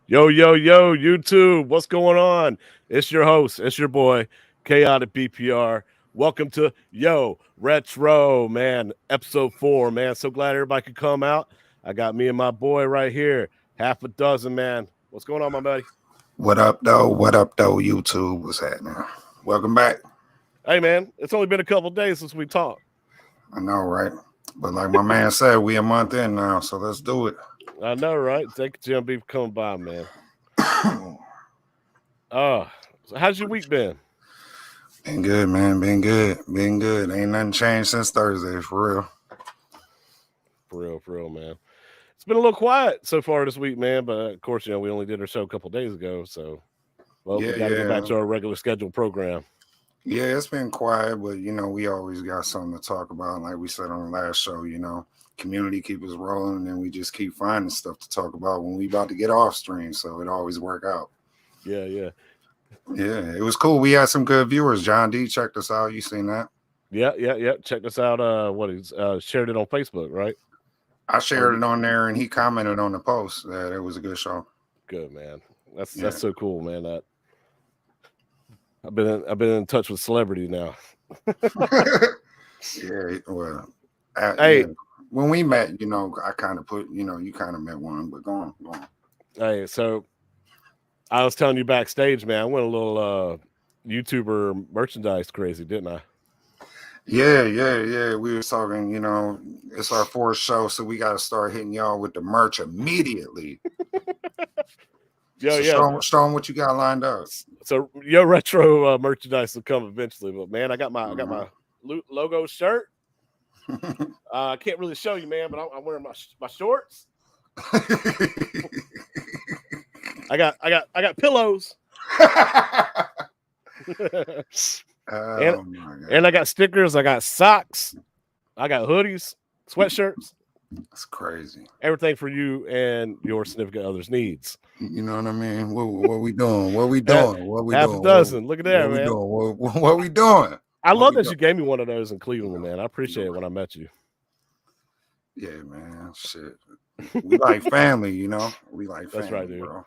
Yo, yo, yo, YouTube, what's going on? It's your host, it's your boy, Chaotic BPR. Welcome to Retro, man, episode 4, man. So glad everybody could come out. I got me and my boy right here, half a dozen, man. What's going on, my buddy? What up, though? What up, though, YouTube? What's happening? Welcome back. Hey, man, it's only been a couple days since we talked. I know, right? But like my man said, we a month in now, so let's do it. I know, right? Thank you, Jim B, for coming by, man. So how's your week been? Been good, man. Been good. Ain't nothing changed since Thursday, for real. For real, man. It's been a little quiet so far this week, man. But of course, we only did our show a couple days ago, so we got to go back to our regular scheduled program. Yeah, it's been quiet, but we always got something to talk about. Like we said on the last show, community keep us rolling, and we just keep finding stuff to talk about when we about to get off stream. So it always work out. Yeah. It was cool. We had some good viewers. John D checked us out. You seen that? Yeah. Check us out. He's shared it on Facebook, right? I shared it on there, and he commented on the post that it was a good show. Good, man. That's so cool, man. That I've been in touch with celebrities now. When we met, I kind of put, you kind of met one, but go on. Hey, so I was telling you backstage, man, I went a little YouTuber merchandise crazy, didn't I? Yeah. We were talking, it's our 4th show, so we got to start hitting y'all with the merch immediately. Show them what you got lined up. So Yo Retro merchandise will come eventually, but man, I got my logo shirt. I can't really show you, man, but I'm wearing my shorts. I got pillows. And I got stickers. I got socks. I got hoodies, sweatshirts. That's crazy. Everything for you and your significant other's needs. You know what I mean? What we doing? What we doing? Half a dozen. Look at that, man. What we doing? I love that you gave me one of those in Cleveland, man. I appreciate it when I met you. Yeah, man. Shit. We like family, We like family. That's right, dude. Bro.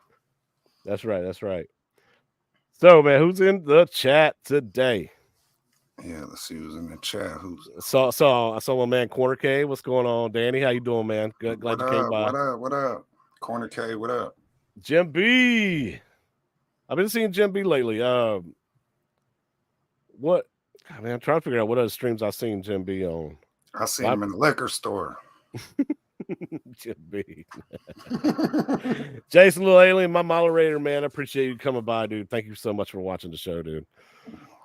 That's right. So, man, who's in the chat today? Yeah, let's see who's in the chat. I saw my man Corner K. What's going on, Danny? How you doing, man? Glad you came by. What up? Corner K, what up? Jim B. I've been seeing Jim B lately. What? God, man, I'm trying to figure out what other streams I've seen Jim B on. I seen him in the liquor store. Jim B. Jason Little Alien, my moderator, man. I appreciate you coming by, dude. Thank you so much for watching the show, dude.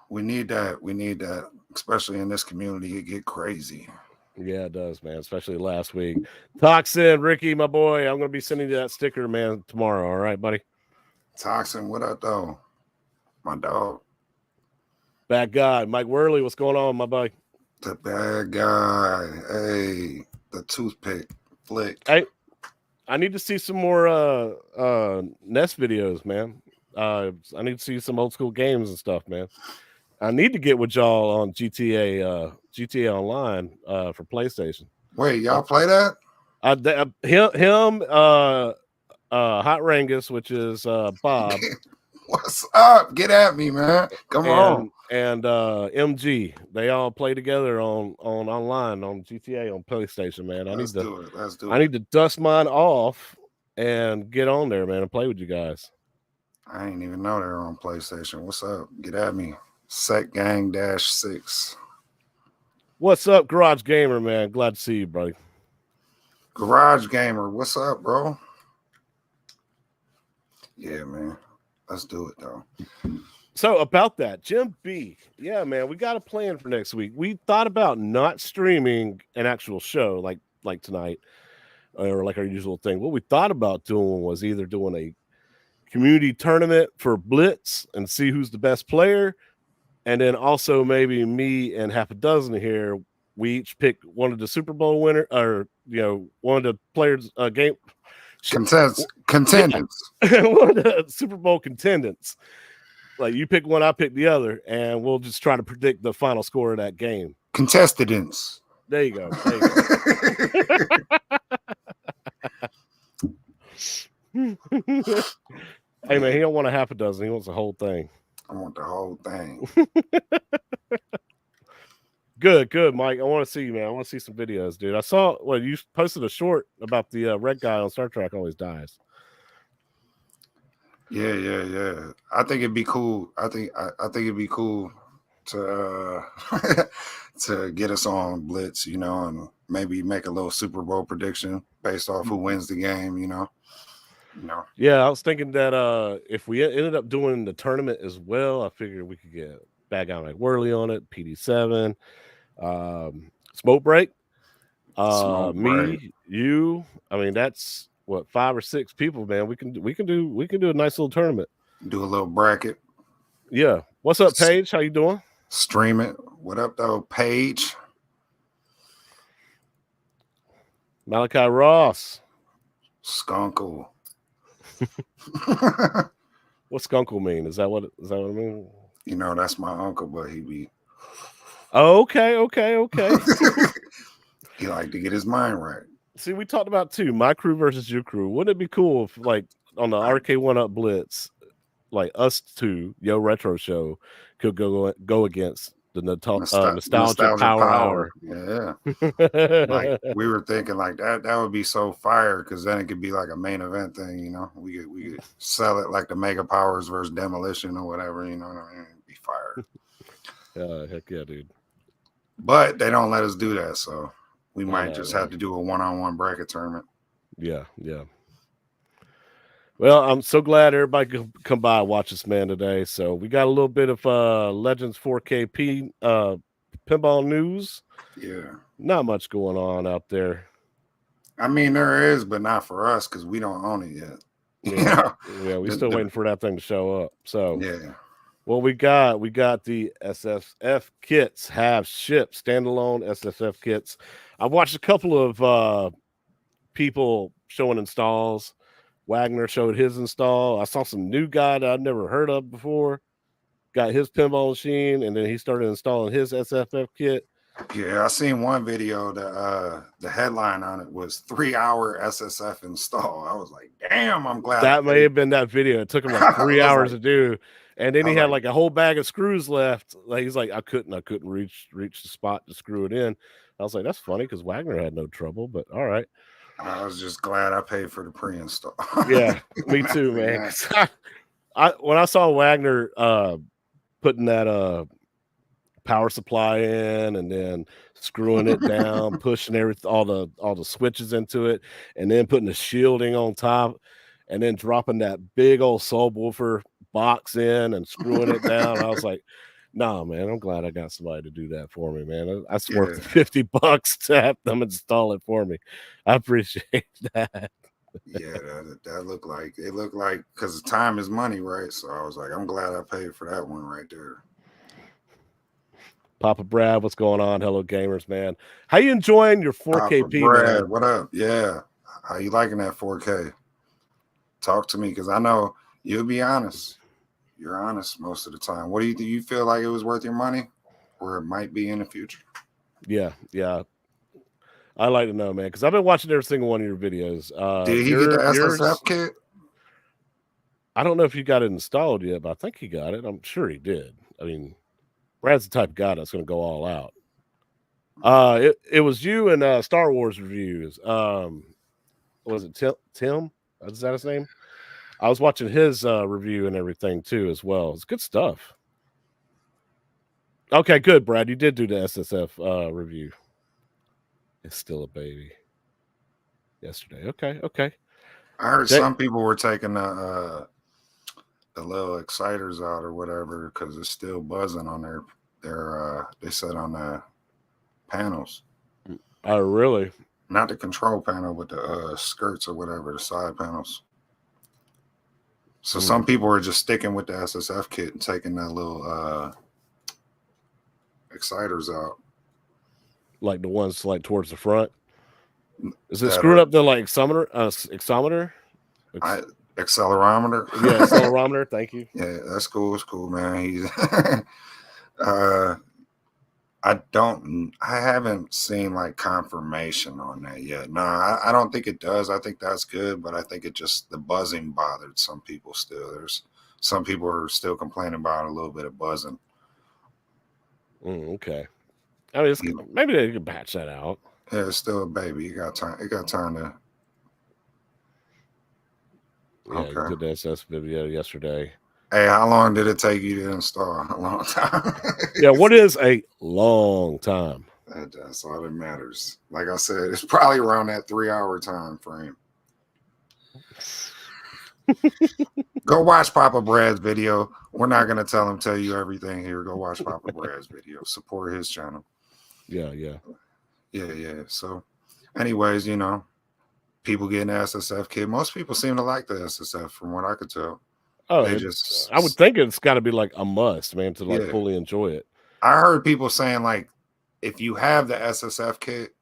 We need that, especially in this community. It get crazy. Yeah, it does, man. Especially last week. Toxin, Ricky, my boy. I'm gonna be sending you that sticker, man, tomorrow. All right, buddy. Toxin, what up, though? My dog. Bad guy, Mike Worley. What's going on, my buddy? The bad guy. Hey, the toothpick flick. Hey, I need to see some more Nest videos, man. I need to see some old school games and stuff, man. I need to get with y'all on GTA Online for PlayStation. Wait, y'all play that? Him, Hot Rangus, which is Bob. What's up? Get at me, man. Come on. And MG, they all play together on online on GTA on PlayStation, man. Let's do it. I need to dust mine off and get on there, man, and play with you guys. I ain't even know they were on PlayStation. What's up? Get at me. SecGang-6. What's up, Garage Gamer, man? Glad to see you, buddy. Garage Gamer, what's up, bro? Yeah, man. Let's do it, though. So about that, Jim B. Yeah, man, we got a plan for next week. We thought about not streaming an actual show like tonight or like our usual thing. What we thought about doing was either doing a community tournament for Blitz and see who's the best player, and then also maybe me and half a dozen here, we each pick one of the Super Bowl winner, or one of the players game contendants. One of the Super Bowl contendants. Like you pick one, I pick the other, and we'll just try to predict the final score of that game. Contestants. There you go. Hey man, he don't want a half a dozen. He wants the whole thing. I want the whole thing. Good, Mike. I want to see you, man. I want to see some videos, dude. I saw you posted a short about the red guy on Star Trek always dies. Yeah. I think it'd be cool. I think it'd be cool to to get us on Blitz, and maybe make a little Super Bowl prediction based off who wins the game, Yeah, I was thinking that if we ended up doing the tournament as well, I figured we could get Bad Guy Mike Worley on it, PD7, Smoke Break, me, you. I mean, that's what 5 or 6 people, man. We can do a nice little tournament. Do a little bracket. Yeah. What's up, Paige? How you doing? Stream it. What up, though, Paige? Malachi Ross. Skunkle. What's skunkle mean? Is that what I mean? That's my uncle, but he be. Oh, okay. He like to get his mind right. See, we talked about too, my crew versus your crew. Wouldn't it be cool if, like, on the RK1 Up Blitz, like us two, Yo Retro Show, could go against the nostalgia power hour? Yeah. Like we were thinking like that would be so fire, because then it could be like a main event thing, we could sell it like the Mega Powers versus Demolition or whatever, It'd be fire. Heck yeah, dude. But they don't let us do that, so we might just have to do a one-on-one bracket tournament. Yeah. Well, I'm so glad everybody could come by and watch this man today. So we got a little bit of Legends 4kp pinball news. Yeah. Not much going on out there. I mean, there is, but not for us because we don't own it yet. Yeah, we're still waiting for that thing to show up. So yeah. Well, we got the SSF kits have shipped, standalone SSF kits. I've watched a couple of people showing installs. Wagner showed his install. I saw some new guy that I'd never heard of before. Got his pinball machine, and then he started installing his SSF kit. Yeah, I seen one video that the headline on it was 3-hour SSF install. I was like, damn, I'm glad. That may have been that video. It took him like 3 hours to do. And then he had like a whole bag of screws left. Like he's like, I couldn't reach the spot to screw it in. I was like, that's funny because Wagner had no trouble, but all right. I was just glad I paid for the pre-install. Yeah, me too, man. When I saw Wagner putting that power supply in and then screwing it down, pushing all the switches into it, and then putting the shielding on top, and then dropping that big old subwoofer box in and screwing it down, I was like, nah, man, I'm glad I got somebody to do that for me, man. That's worth the $50 to have them install it for me. I appreciate that. Yeah, that looked like because time is money, right? So I was like, I'm glad I paid for that one right there. Papa Brad, what's going on? Hello, gamers, man. How you enjoying your 4kp, Brad, man? What up? Yeah, how you liking that 4K? Talk to me, because I know you'll be honest. You're honest most of the time. What do you feel like it was worth your money, or it might be in the future? Yeah. I'd like to know, man, because I've been watching every single one of your videos. Did he get the SSF kit? I don't know if you got it installed yet, but I think he got it. I'm sure he did. I mean, Brad's the type of guy that's going to go all out. It was you and Star Wars reviews. Was it Tim? Is that his name? I was watching his review and everything too as well. It's good stuff. Okay, good, Brad. You did do the SSF review. It's still a baby. Yesterday. Okay. I heard some people were taking the little exciters out or whatever because it's still buzzing on their they said on the panels. Oh, really? Not the control panel, but the skirts or whatever, the side panels. So some people are just sticking with the SSF kit and taking that little exciters out. Like the ones like towards the front? Is it screwed up the like exometer? Accelerometer? Yeah, accelerometer. Thank you. Yeah, that's cool. It's cool, man. He's I haven't seen like confirmation on that yet. No, I don't think it does. I think that's good, but I think it just the buzzing bothered some people still. There's some people are still complaining about a little bit of buzzing. Okay. I mean, maybe they can patch that out. Yeah, it's still a baby. You got time. It got time to. Yeah, okay. You did the SS video yesterday. Hey, how long did it take you to install? A long time. Yeah, what is a long time? That's all that matters. Like I said, it's probably around that 3-hour time frame. Go watch Papa Brad's video. We're not going to tell you everything here. Go watch Papa Brad's video. Support his channel. Yeah. So, anyways, people getting the SSF kit. Most people seem to like the SSF from what I could tell. Oh, I would think it's got to be like a must, man, to like fully enjoy it. I heard people saying like, if you have the SSF kit,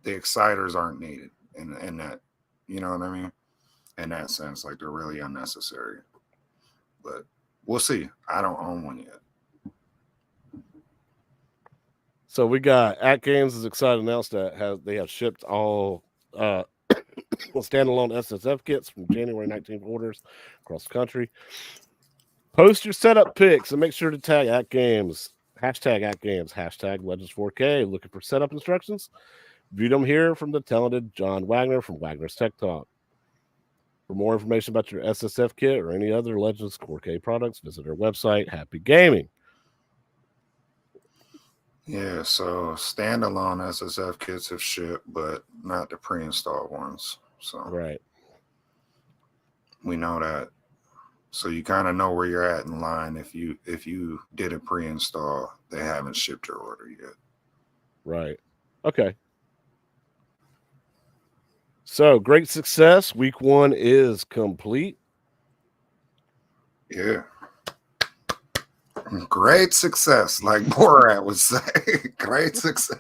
the exciters aren't needed in that, you know what I mean? In that sense, like they're really unnecessary. But we'll see. I don't own one yet. So we got ATGames is excited to announce that they have shipped all standalone SSF kits from January 19th orders across the country. Post your setup pics and make sure to tag @games, #@games, #Legends4K. Looking for setup instructions? View them here from the talented John Wagner from Wagner's Tech Talk. For more information about your SSF kit or any other Legends 4K products, visit our website, Happy Gaming. Yeah, so standalone SSF kits have shipped, but not the pre-installed ones. So right, we know that. So you kind of know where you're at in line. If you did a pre-install, they haven't shipped your order yet. Right. Okay. So great success. Week 1 is complete. Yeah. Great success, like Borat would say. Great success.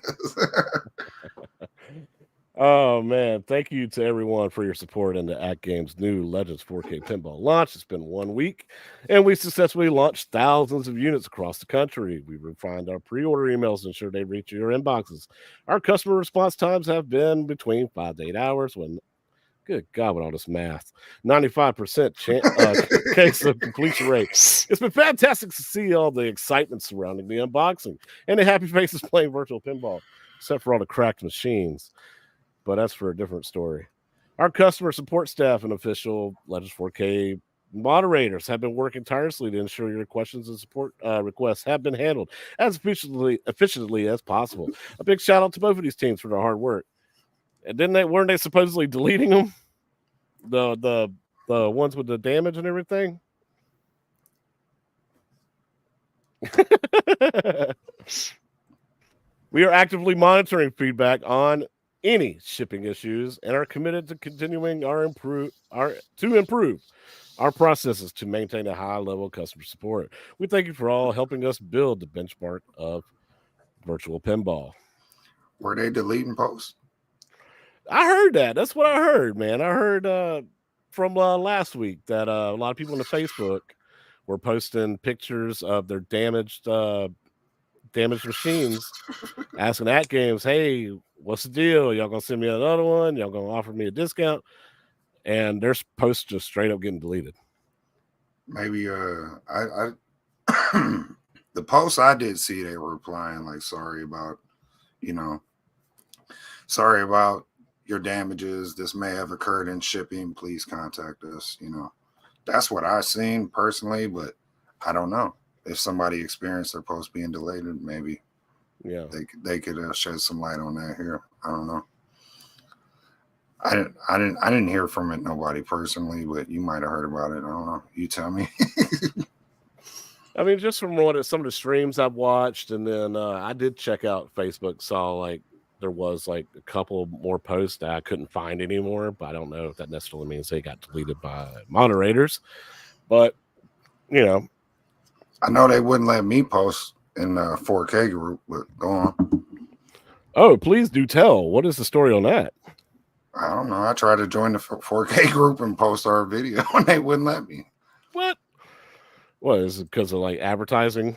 Oh, man. Thank you to everyone for your support in the ATGames new Legends 4K Pinball launch. It's been 1 week, and we successfully launched thousands of units across the country. We refined our pre-order emails to ensure they reach your inboxes. Our customer response times have been between 5 to 8 hours when, good God, with all this math, 95% case of completion rate. It's been fantastic to see all the excitement surrounding the unboxing and the happy faces playing virtual pinball, except for all the cracked machines. But that's for a different story. Our customer support staff and official Legends 4K moderators have been working tirelessly to ensure your questions and support requests have been handled as efficiently as possible. A big shout out to both of these teams for their hard work. And weren't they supposedly deleting them? The ones with the damage and everything? We are actively monitoring feedback on any shipping issues and are committed to continuing to improve our processes to maintain a high level of customer support. We thank you for all helping us build the benchmark of virtual pinball. Were they deleting posts? I heard that. That's what I heard, man. I heard from last week that a lot of people on the Facebook were posting pictures of their damaged machines, asking ATGames, "Hey, what's the deal? Y'all gonna send me another one? Y'all gonna offer me a discount?" And their posts just straight up getting deleted. Maybe I the posts I did see, they were replying like, sorry about your damages. This may have occurred in shipping. Please contact us. That's what I've seen personally, but I don't know. If somebody experienced their post being delayed, maybe they could shed some light on that here. I don't know. I didn't hear from it, nobody personally, but you might have heard about it. I don't know. You tell me. I mean, just from some of the streams I've watched, and then I did check out Facebook, saw like there was like a couple more posts that I couldn't find anymore, but I don't know if that necessarily means they got deleted by moderators. But I know they wouldn't let me post in the 4K group, but go on. Oh, please do tell. What is the story on that? I don't know. I tried to join the 4K group and post our video, and they wouldn't let me. What is it because of like advertising?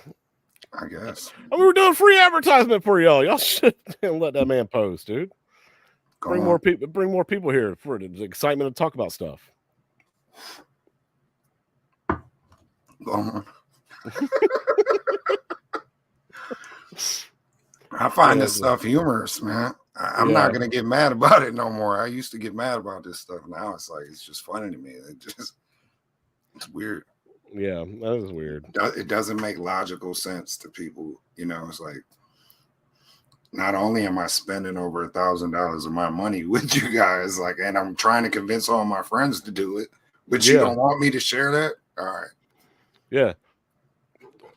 I guess. I mean, we're doing free advertisement for y'all. Y'all should let that man post, dude. Bring more people. Bring more people here for the excitement to talk about stuff. Go on. I find this stuff humorous, man. I'm not gonna get mad about it no more. I used to get mad about this stuff. Now it's like it's just funny to me. It's weird. Yeah, that is weird. It doesn't make logical sense to people. You know, it's like not only am I spending over $1,000 of my money with you guys, like, and I'm trying to convince all my friends to do it, but you don't want me to share that. All right. Yeah.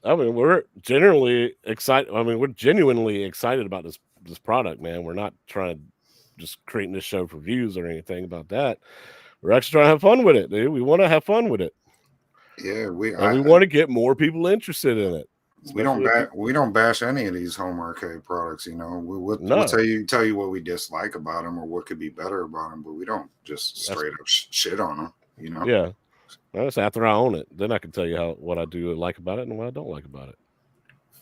I mean, we're genuinely excited. I mean, we're genuinely excited about this product, man. We're not trying to just creating this show for views or anything about that. We're actually trying to have fun with it, dude. We want to have fun with it. Yeah, we want to get more people interested in it. We don't bash any of these home arcade products, you know. We'll tell you what we dislike about them or what could be better about them, but we don't just straight up shit on them, you know. Yeah. That's after I own it. Then I can tell you what I do like about it and what I don't like about it.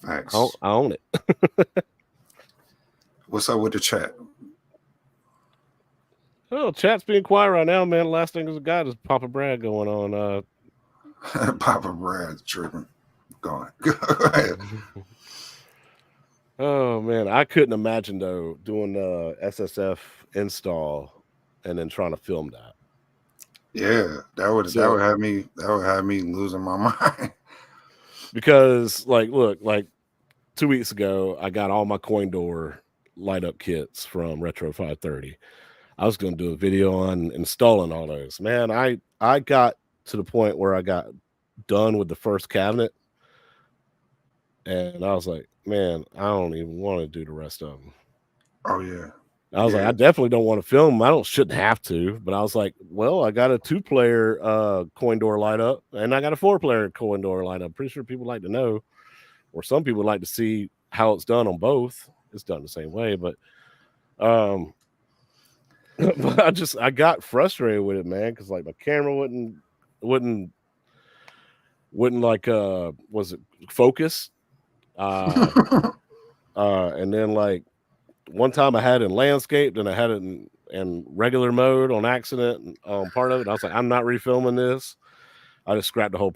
Facts. I own it. What's up with the chat? Oh, chat's being quiet right now, man. The last thing is a guy is Papa Brad going on. Papa Brad's tripping. Go ahead. Oh man, I couldn't imagine though doing the SSF install and then trying to film that. Yeah, that would have me losing my mind. Because look, 2 weeks ago, I got all my coin door light up kits from Retro 530. I was going to do a video on installing all those. Man, I got to the point where I got done with the first cabinet, and I was like, man, I don't even want to do the rest of them. Oh yeah. I was like, I definitely don't want to film them. Shouldn't have to, but I was like, well, I got a 2-player coin door light up, and I got a 4-player coin door light up. Pretty sure people like to know, or some people like to see how it's done on both. It's done the same way, but but I got frustrated with it, man, because like my camera wouldn't like was it focus? And then like one time I had it in landscape, then I had it in regular mode on accident part of it. And I was like, I'm not refilming this. I just scrapped the whole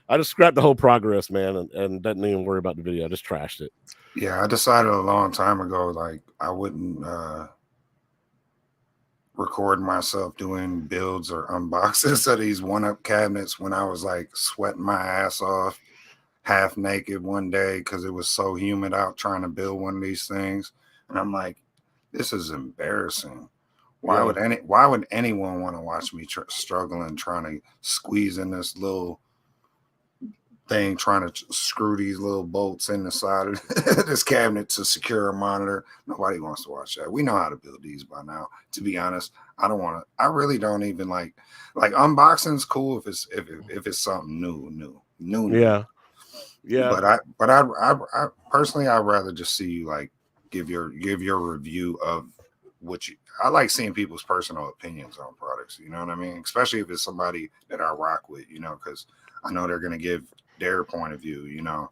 I just scrapped the whole progress, man, and didn't even worry about the video. I just trashed it. Yeah, I decided a long time ago, like I wouldn't record myself doing builds or unboxings of these one-up cabinets when I was like sweating my ass off, half naked one day because it was so humid out trying to build one of these things. And I'm like, this is embarrassing. Why would anyone want to watch me struggling trying to squeeze in this little thing, trying to screw these little bolts in the side of this cabinet to secure a monitor? Nobody wants to watch that. We know how to build these by now. To be honest, I really don't even like unboxing's cool if it's something new. Yeah. But I personally, I'd rather just see you like give your review of what you. I like seeing people's personal opinions on products. You know what I mean? Especially if it's somebody that I rock with. You know, because I know they're gonna give their point of view. You know,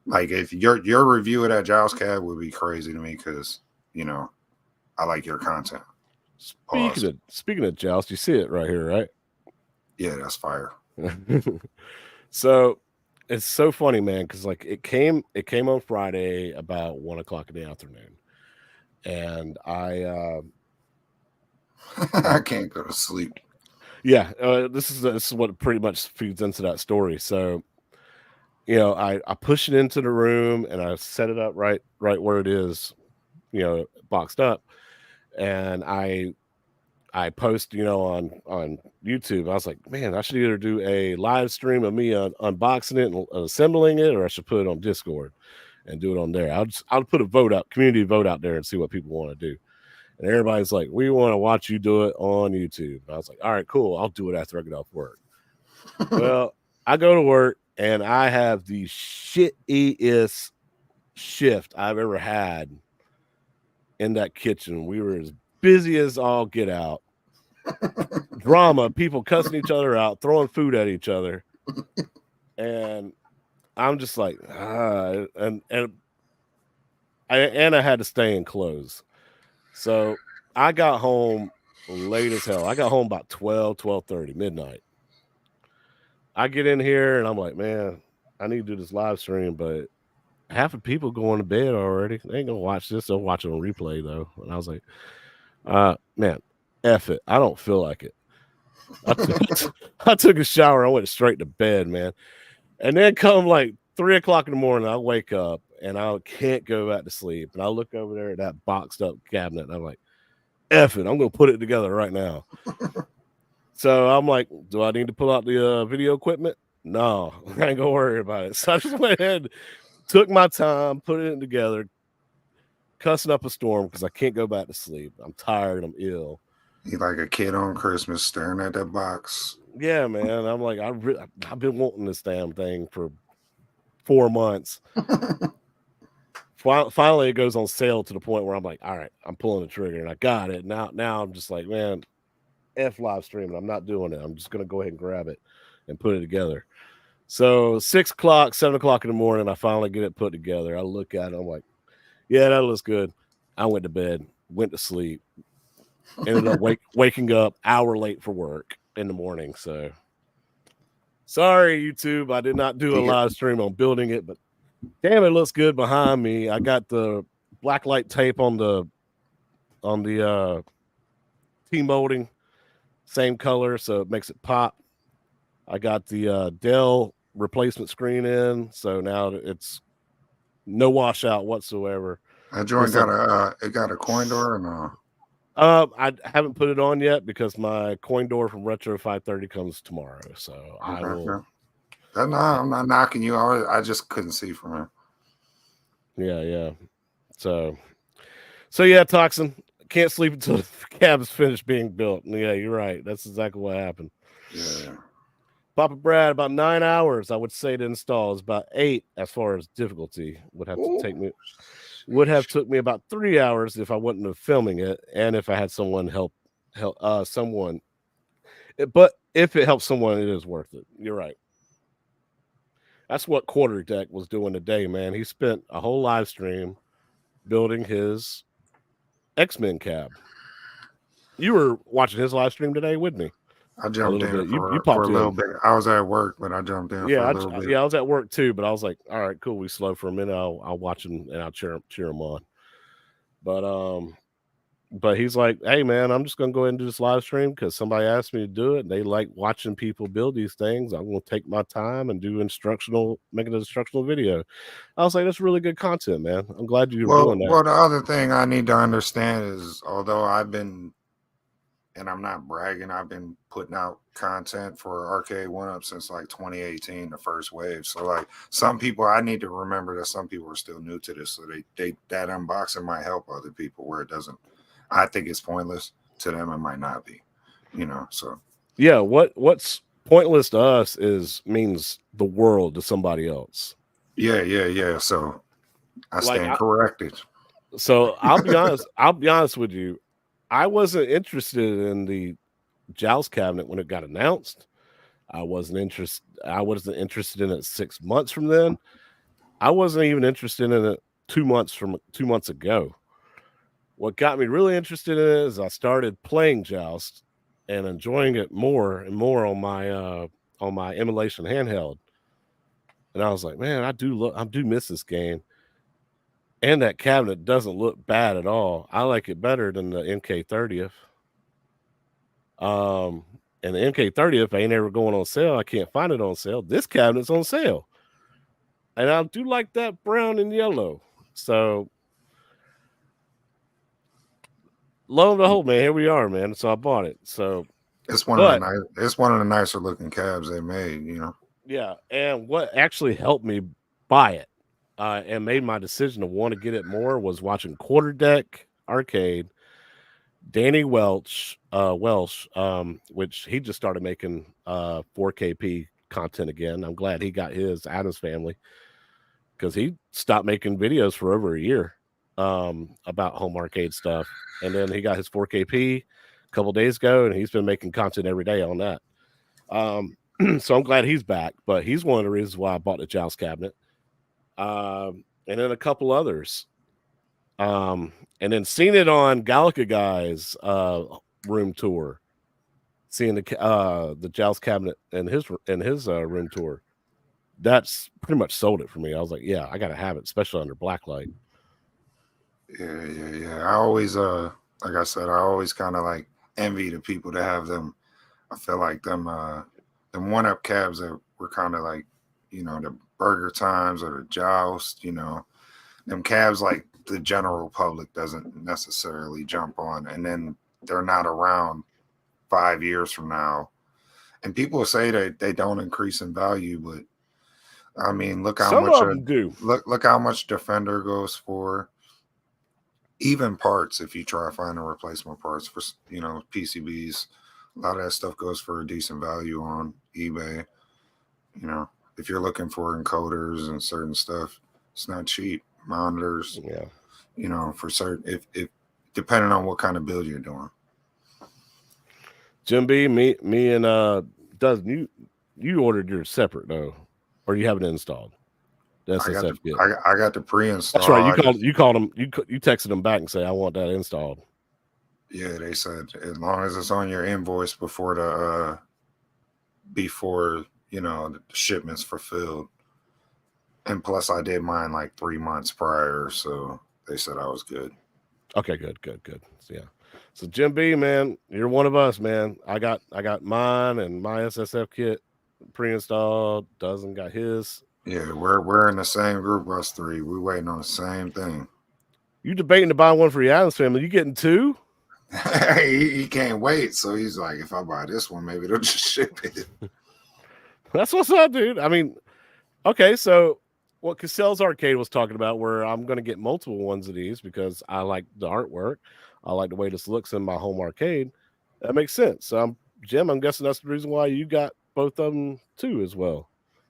like if your review of that Giles cab would be crazy to me because you know I like your content. Speaking of Joust, you see it right here, right? Yeah, that's fire. So it's so funny, man, because like it came on Friday about 1:00 in the afternoon, and I can't go to sleep. Yeah, this is what pretty much feeds into that story. So, you know, I push it into the room and I set it up right where it is, you know, boxed up, and I post, you know, on YouTube. I was like, man, I should either do a live stream of me unboxing it and assembling it, or I should put it on Discord and do it on there. I'll put a community vote out there and see what people want to do. And everybody's like, we want to watch you do it on YouTube. And I was like, all right, cool. I'll do it after I get off work. Well, I go to work and I have the shittiest shift I've ever had in that kitchen. We were as busy as all get out. Drama, people cussing each other out, throwing food at each other. And I'm just like, and I had to stay in clothes. So I got home late as hell. I got home about 12:30, midnight. I get in here and I'm like, man, I need to do this live stream, but half of people going to bed already. They ain't gonna watch this. They'll watch it on replay though. And I was like, man, F it. I don't feel like it. I took a shower. I went straight to bed, man. And then come like 3 o'clock in the morning, I wake up and I can't go back to sleep. And I look over there at that boxed up cabinet and I'm like, F it, I'm gonna put it together right now. So I'm like, do I need to pull out the video equipment? No, I ain't gonna worry about it. So I just went ahead, took my time, put it together, cussing up a storm because I can't go back to sleep. I'm tired, I'm ill. You like a kid on Christmas staring at that box. Yeah, man. I'm like, I've been wanting this damn thing for 4 months. Finally, it goes on sale to the point where I'm like, all right, I'm pulling the trigger and I got it. Now I'm just like, man, F live streaming. I'm not doing it. I'm just going to go ahead and grab it and put it together. So 6 o'clock, 7 o'clock in the morning, I finally get it put together. I look at it. I'm like, yeah, that looks good. I went to bed, went to sleep, ended up waking up hour late for work in the morning. So sorry, YouTube. I did not do a live stream on building it, but damn, it looks good behind me. I got the black light tape on the T-molding, same color, so it makes it pop. I got the Dell replacement screen in, so now it's no washout whatsoever. That joint got a coin door or no? I haven't put it on yet because my coin door from Retro 530 comes tomorrow. So okay, I will. No, I'm not knocking you. I just couldn't see from here. Yeah. So yeah, Toxin. Can't sleep until the cab is finished being built. Yeah, you're right. That's exactly what happened. Yeah. Papa Brad, about 9 hours, I would say, to install. Is about 8 as far as difficulty. Would have took me about 3 hours if I wouldn't have filming it, and if I had someone help someone. But if it helps someone, it is worth it. You're right. That's what Quarter Deck was doing today, man. He spent a whole live stream building his X-Men cab. You were watching his live stream today with me. I jumped in for a little bit. I was at work, but I jumped in for a little bit. Yeah, I was at work too, but I was like, all right, cool. We slow for a minute. I'll watch him and I'll cheer him on. But he's like, hey man, I'm just gonna go ahead and do this live stream because somebody asked me to do it. They like watching people build these things. I'm gonna take my time and make an instructional video. I was like, that's really good content, man. I'm glad you're doing that. Well, the other thing I need to understand is, although I've been, and I'm not bragging, I've been putting out content for Arcade 1-Up since like 2018, the first wave. So like some people, I need to remember that some people are still new to this. So that unboxing might help other people where it doesn't. I think it's pointless to them. It might not be, so. Yeah. What's pointless to us means the world to somebody else. Yeah. So I stand corrected. So I'll be honest. I'll be honest with you. I wasn't interested in the Joust cabinet when it got announced. I wasn't interested in it 6 months from then. I wasn't even interested in it 2 months ago. What got me really interested in it is I started playing Joust and enjoying it more and more on my emulation handheld. And I was like, man, I do miss this game. And that cabinet doesn't look bad at all. I like it better than the MK30th. And the MK30th ain't ever going on sale. I can't find it on sale. This cabinet's on sale. And I do like that brown and yellow. So lo and behold, man, here we are, man. So I bought it. So it's one of the nicer looking cabs they made, Yeah, and what actually helped me buy it and made my decision to want to get it more was watching Quarter Deck Arcade, Danny Welsh, which he just started making 4kp content again. I'm glad he got his Adams Family because he stopped making videos for over a year about home arcade stuff, and then he got his 4kp a couple days ago, and he's been making content every day on that. So I'm glad he's back. But he's one of the reasons why I bought the Joust cabinet. And then a couple others. And then seeing it on Gallica Guy's room tour, seeing the Joust cabinet in his room tour, that's pretty much sold it for me. I was like, yeah, I gotta have it, especially under blacklight. Yeah. I always like I said, I always kind of like envy the people that have them. I feel like them one-up cabs that were kind of like, the Burger Times or the Joust, them cabs like the general public doesn't necessarily jump on, and then they're not around 5 years from now. And people say that they don't increase in value, but I mean, look how Some much of them do. Look how much Defender goes for. Even parts, if you try finding replacement parts for PCBs, a lot of that stuff goes for a decent value on eBay. If you're looking for encoders and certain stuff, it's not cheap. Monitors, for certain, if depending on what kind of build you're doing. Jim B, me and does you ordered yours separate though, or you have it installed? The SSF kit. I got the pre-installed. That's right. You called them. You texted them back and say, I want that installed. Yeah, they said as long as it's on your invoice before the shipment's fulfilled. And plus, I did mine like 3 months prior, so they said I was good. Okay, good. So, yeah. So Jim B, man, you're one of us, man. I got mine and my SSF kit pre-installed. Doesn't got his. Yeah, we're in the same group, us three. We're waiting on the same thing. You debating to buy one for your Adams family? You getting two? he can't wait, so he's like, if I buy this one, maybe they'll just ship it. That's what's up, dude. I mean, okay, so what Cassell's Arcade was talking about, where I'm going to get multiple ones of these because I like the artwork. I like the way this looks in my home arcade. That makes sense. So Jim, I'm guessing that's the reason why you got both of them too as well.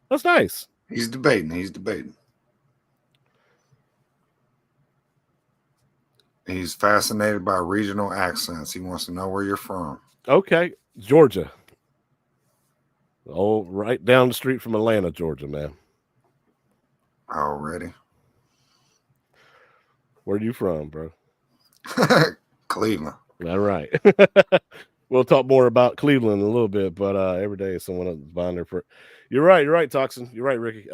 That's nice. He's debating. He's fascinated by regional accents. He wants to know where you're from. Okay, Georgia. Oh, right down the street from Atlanta, Georgia, man. Already. Where are you from, bro? Cleveland. All right. We'll talk more about Cleveland in a little bit, but every day someone else is buying there for. You're right, Toxin. You're right, Ricky.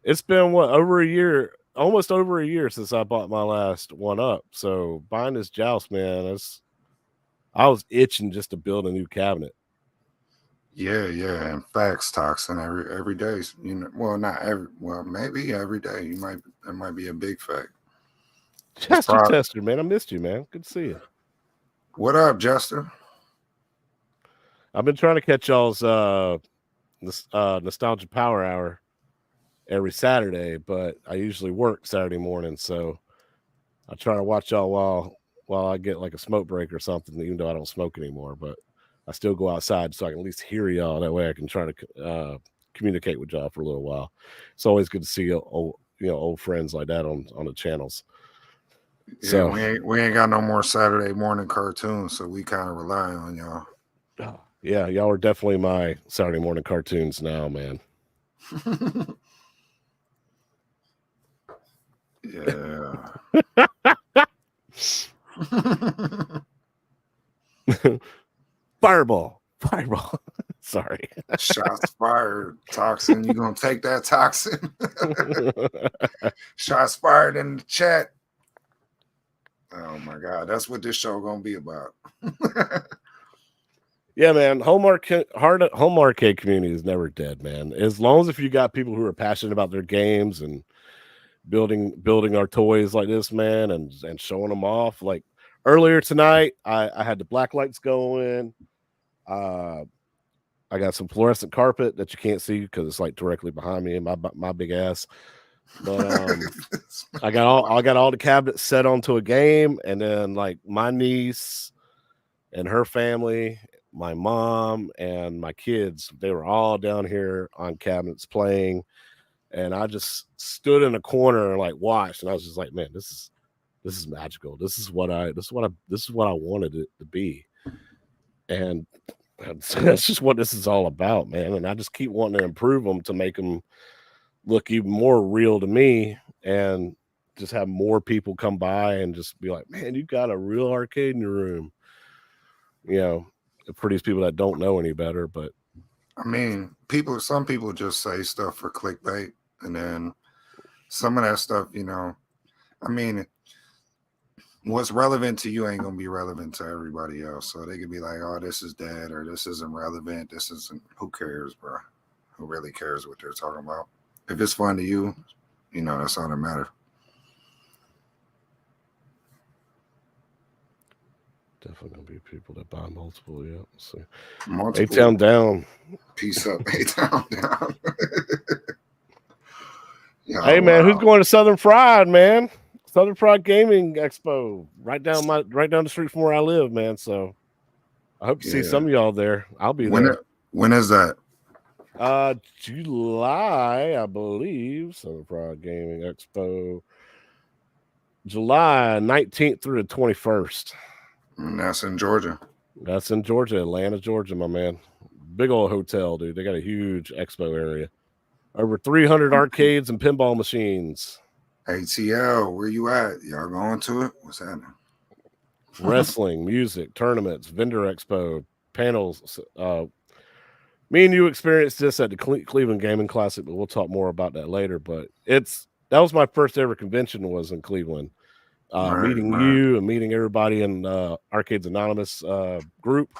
It's been over a year, almost over a year since I bought my last one up. So buying this Joust, man, I was itching just to build a new cabinet. Yeah. And facts, Toxin. Every day, maybe every day. That might be a big fact. Chester Tester, man, I missed you, man. Good to see you. What up, Jester? I've been trying to catch y'all's Nostalgia Power Hour every Saturday, but I usually work Saturday morning, so I try to watch y'all while I get like a smoke break or something, even though I don't smoke anymore, but I still go outside so I can at least hear y'all. That way I can try to communicate with y'all for a little while. It's always good to see old friends like that on the channels. Yeah, so we ain't got no more Saturday morning cartoons, so we kind of rely on y'all. Yeah, y'all are definitely my Saturday morning cartoons now, man. Yeah. Fireball. Sorry. Shots fired, Toxin. You gonna take that, Toxin? Shots fired in the chat. Oh my God, that's what this show gonna be about. Yeah, man. Home arcade community is never dead, man. As long as if you got people who are passionate about their games and building our toys like this, man, and showing them off. Like earlier tonight, I had the black lights going. I got some fluorescent carpet that you can't see because it's like directly behind me and my big ass. But I got all the cabinets set onto a game, and then like my niece and her family, my mom and my kids, they were all down here on cabinets playing, and I just stood in a corner and like watched, and I was just like, man, this is magical. This is what I wanted it to be. And That's just what this is all about, man. And I just keep wanting to improve them to make them look even more real to me, and just have more people come by and just be like, man, you got a real arcade in your room. For these people that don't know any better. But I mean, some people just say stuff for clickbait, and then some of that stuff, I mean, what's relevant to you ain't gonna be relevant to everybody else. So they could be like, oh, this is dead, or this isn't relevant. This isn't. Who cares, bro? Who really cares what they're talking about? If it's fun to you, that's all that matters. Definitely gonna be people that buy multiple. Yeah, so Multiple. A-Town down. Peace up. A-Town down. Hey man, who's going to Southern Fried, man? Southern Fried Gaming Expo, right down the street from where I live, man. So I hope to see some of y'all there. I'll be there. When is that? July, I believe. Southern Fried Gaming Expo, July 19th through the 21st. And that's in Georgia. That's in Georgia, Atlanta, Georgia, my man. Big old hotel, dude. They got a huge expo area. Over 300 arcades and pinball machines. ATL, where you at? Y'all going to it? What's happening? Wrestling, music, tournaments, vendor expo, panels. Me and you experienced this at the Cleveland Gaming Classic, but we'll talk more about that later. But that was my first ever convention, was in Cleveland. Meeting you and meeting everybody in Arcades Anonymous group.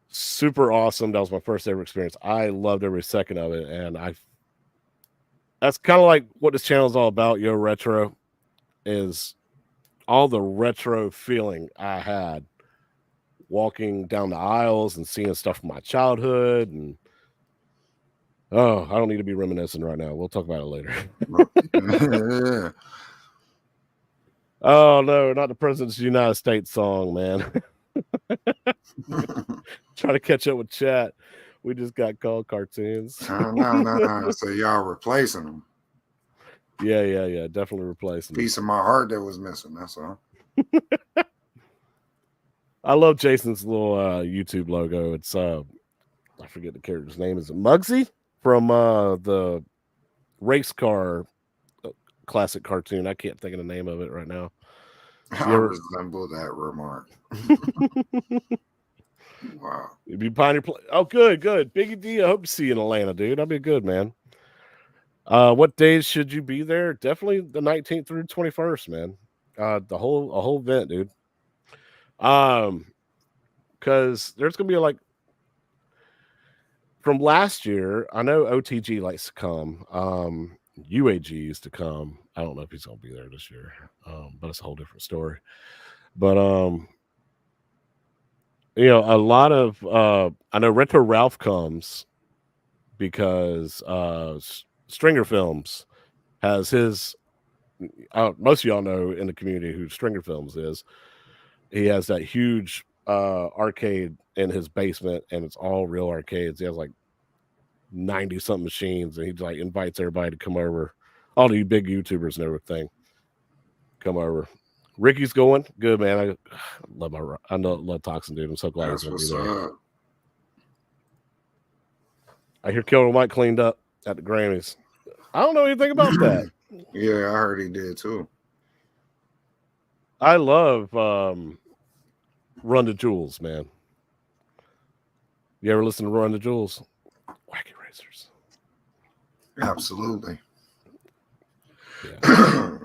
Super awesome. That was my first ever experience. I loved every second of it. And that's kind of like what this channel is all about, Yo Retro, is all the retro feeling I had walking down the aisles and seeing stuff from my childhood. And I don't need to be reminiscing right now. We'll talk about it later. Yeah. Oh no, not the President's of the United States song, man. Trying to catch up with chat. We just got called cartoons. No. So y'all replacing them. Yeah. Definitely replacing Piece of my heart that was missing. That's all. I love Jason's little YouTube logo. It's I forget the character's name. Is it Muggsy from the race car classic cartoon? I can't think of the name of it right now. I resemble that remark. Wow. You'd be Pioneer Play. Oh, good. Biggie D, I hope to see you in Atlanta, dude. That'd be good, man. What days should you be there? Definitely the 19th through 21st, man. A whole event, dude. Because there's gonna be from last year, I know OTG likes to come. UAG used to come. I don't know if he's gonna be there this year, but it's a whole different story. But a lot of I know Retro Ralph comes because Stringer Films has his. Most of y'all know in the community who Stringer Films is. He has that huge arcade in his basement, and it's all real arcades. He has 90-something machines, and he invites everybody to come over. All the big YouTubers and everything come over. Ricky's going. Good, man. I love Toxin, dude. I'm so glad he's going to be there. I hear Killer Mike cleaned up at the Grammys. I don't know anything about that. Yeah, I heard he did too. I love Run the Jewels, man. You ever listen to Run the Jewels? Wacky Racers. Absolutely. Yeah.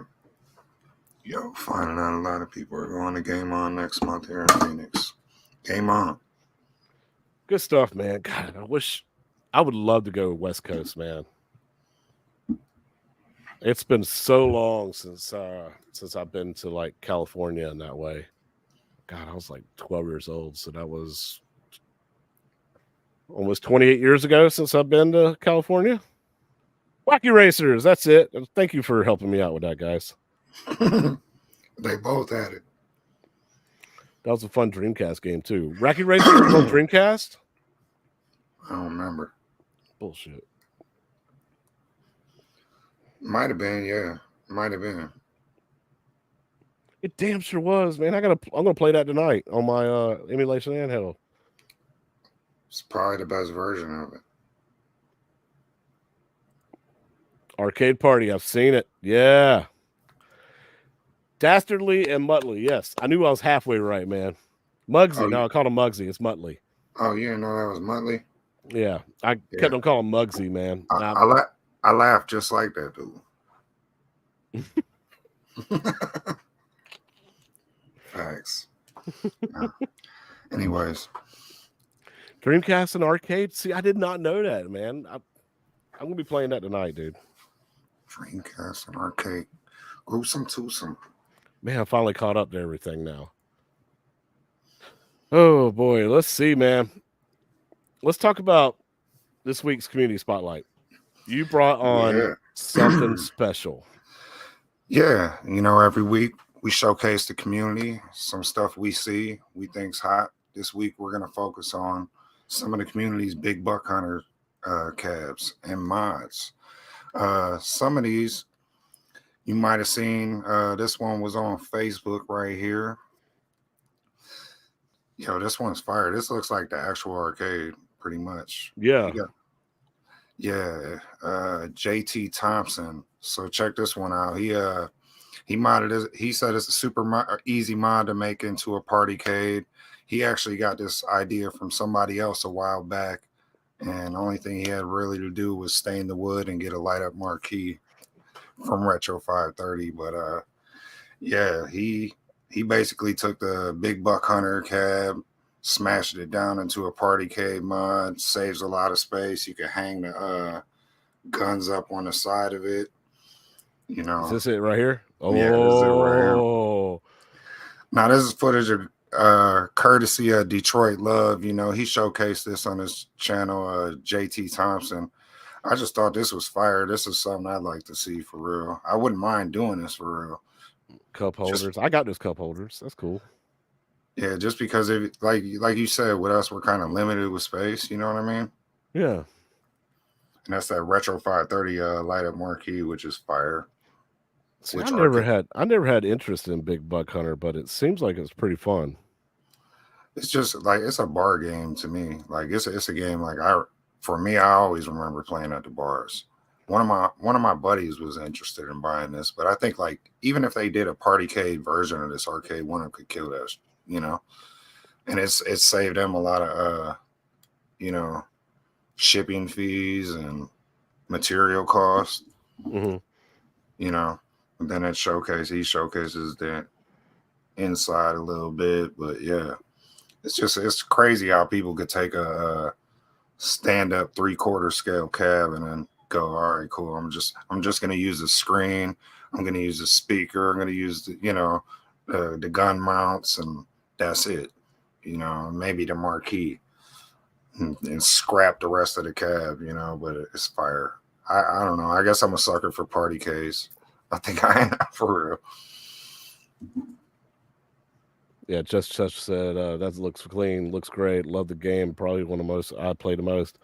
Yo, finding out a lot of people are going to Game On next month here in Phoenix. Game On. Good stuff, man. God, I would love to go West Coast, man. It's been so long since I've been to California in that way. God, I was 12 years old, so that was almost 28 years ago since I've been to California. Wacky Racers, that's it. Thank you for helping me out with that, guys. They both had it. That was a fun Dreamcast game too. Wacky Racers was on Dreamcast? I don't remember. Bullshit. Might have been, yeah. Might have been. It damn sure was, man. I'm gonna play that tonight on my emulation handheld. It's probably the best version of it. Arcade Party. I've seen it. Yeah. Dastardly and Muttley. Yes. I knew I was halfway right, man. Muggsy. No, I called him Muggsy. It's Muttley. Oh, you didn't know that was Muttley? Yeah. I kept on calling him Muggsy, man. I laugh just like that, dude. Facts. Anyways. Dreamcast and arcade? See, I did not know that, man. I'm going to be playing that tonight, dude. Dreamcast and arcade. Gruesome twosome. Man, I finally caught up to everything now. Oh, boy. Let's see, man. Let's talk about this week's Community Spotlight. You brought on something special. Yeah. You know, every week we showcase the community, some stuff we see, we think's hot. This week we're going to focus on some of the community's big buck hunter cabs and mods. Some of these you might have seen. This one was on Facebook right here. Yo, this one's fire. This looks like the actual arcade, pretty much. Yeah. Yeah. JT Thompson. So check this one out. He modded it. He said it's a super easy mod to make into a partycade. He actually got this idea from somebody else a while back, and the only thing he had really to do was stain the wood and get a light up marquee from Retro 530. But yeah, he basically took the big buck hunter cab, smashed it down into a partycade mod, saves a lot of space. You can hang the guns up on the side of it. You know, is this it right here? Oh, yeah, this is it right here. Now, this is footage of courtesy of Detroit Love. You know, he showcased this on his channel, JT Thompson. I just thought this was fire. This is something I'd like to see for real. I wouldn't mind doing this for real. Cup holders. I got those cup holders. That's cool. Yeah, just because like you said, with us, we're kind of limited with space. You know what I mean? Yeah. And that's that Retro 530 light up marquee, which is fire. See, I never had interest in big buck hunter, but it seems like it's pretty fun. It's just like it's a bar game to me. Like it's a game like for me, I always remember playing at the bars. One of my buddies was interested in buying this, but I think like even if they did a partycade version of this arcade, one of them could kill that, you know. And it's saved them a lot of you know, shipping fees and material costs. Mm-hmm. You know, and then he showcases that inside a little bit, but yeah, it's crazy how people could take a stand-up 3/4 scale cab and then go, all right, cool. I'm just gonna use the screen. I'm gonna use the speaker. I'm gonna use the gun mounts, and that's it. You know, maybe the marquee, and scrap the rest of the cab. You know, but it's fire. I don't know. I guess I'm a sucker for party case. I think I am for real. Yeah, just said that looks clean, looks great. Love the game. Probably one of the most I played the most.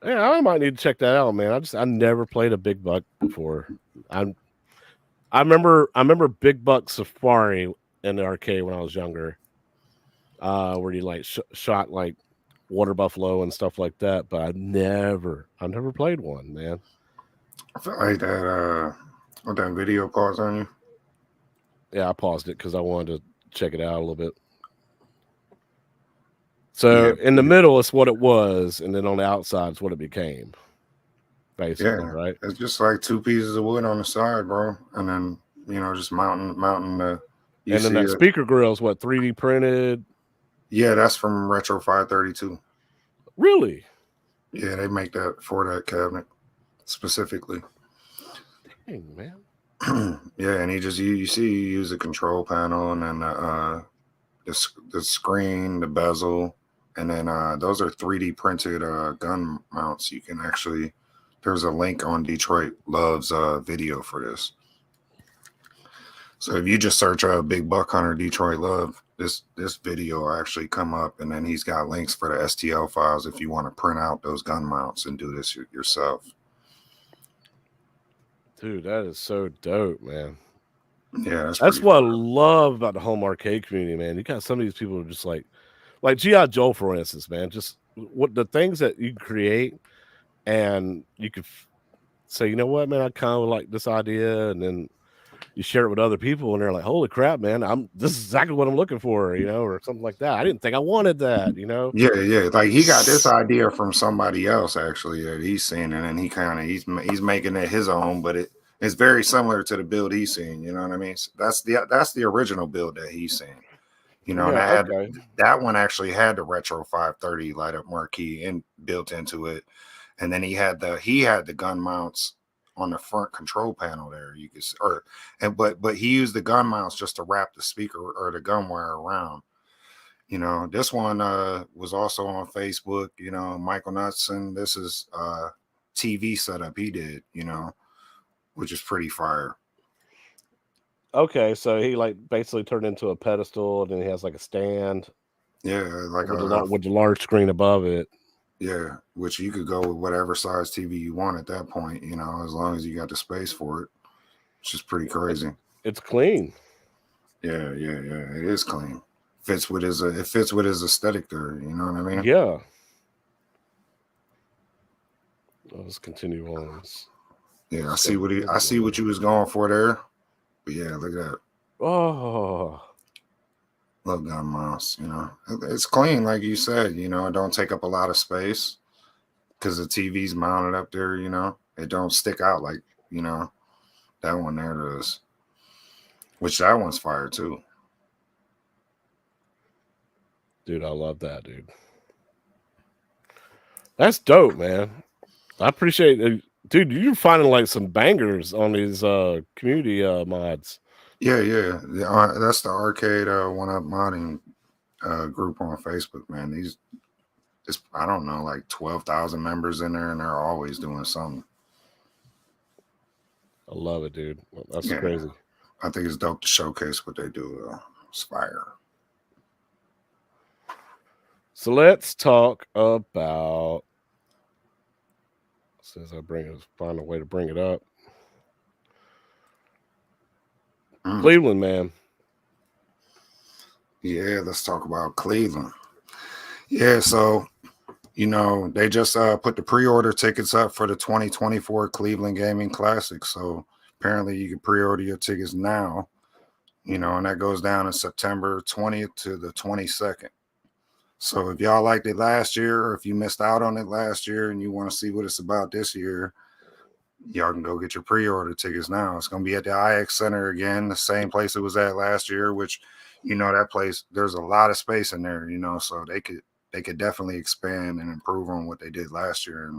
Yeah, I might need to check that out, man. I never played a big buck before. I remember Big Buck Safari in the arcade when I was younger, where you like shot like water buffalo and stuff like that. But I never played one, man. I feel like that. What, that video paused on you? Yeah, I paused it because I wanted to check it out a little bit. So in the middle, it's what it was, and then on the outside, it's what it became. Basically, right? It's just like 2 pieces of wood on the side, bro, and then just mounting the. And then that speaker grill is what, 3D printed? Yeah, that's from Retro 532. Really? Yeah, they make that for that cabinet specifically. Dang, man. Yeah, and you use a control panel, and then the screen, the bezel, and then those are 3D printed gun mounts. You can actually, there's a link on Detroit Love's video for this. So if you just search Big Buck Hunter Detroit Love, this video will actually come up, and then he's got links for the STL files if you want to print out those gun mounts and do this yourself. Dude, that is so dope, man. Yeah, that's what I love about the home arcade community, man. You got some of these people who are just like G.I. Joe, for instance, man. Just what the things that you create, and you could say, you know what, man, I kind of like this idea, and then you share it with other people, and they're like, holy crap, man, this is exactly what I'm looking for, or something like that. I didn't think I wanted that. Yeah. Like he got this idea from somebody else actually that he's seen, and then he's making it his own, but it's very similar to the build he's seen. You know what I mean? So that's the original build that he's seen. And Yeah, okay. that one actually had the retro 530 light up marquee built into it, and then he had the gun mounts on the front control panel there. You could but he used the gun mounts just to wrap the speaker or the gun wire around. This one was also on Facebook. Michael Knudsen. This is TV setup he did. Which is pretty fire. Okay, so he like basically turned into a pedestal, and then he has like a stand. Yeah, like with the large screen above it. Yeah, which you could go with whatever size TV you want at that point, as long as you got the space for it, which is pretty crazy. It's clean. Yeah. It is clean. It fits with his aesthetic there. You know what I mean? Yeah. Let's continue on. Yeah, I see what you was going for there. But yeah, look at that. Oh. Love gun mounts, It's clean, like you said, it don't take up a lot of space because the TV's mounted up there, It don't stick out like, that one there does. Which that one's fire too. Dude, I love that, dude. That's dope, man. I appreciate it. Dude, you're finding like some bangers on these community mods. Yeah. That's the arcade one up modding group on Facebook, man. I don't know, like 12,000 members in there, and they're always doing something. I love it, dude. That's crazy. I think it's dope to showcase what they do. It's fire. So let's talk about. As I find a way to bring it up. Cleveland, man. Yeah, let's talk about Cleveland. Yeah, so they just put the pre-order tickets up for the 2024 Cleveland Gaming Classic. So apparently you can pre-order your tickets now, and that goes down in September 20th to the 22nd. So if y'all liked it last year, or if you missed out on it last year and you want to see what it's about this year, y'all can go get your pre-order tickets now. It's going to be at the IX Center again, the same place it was at last year, which, that place, there's a lot of space in there, so they could definitely expand and improve on what they did last year.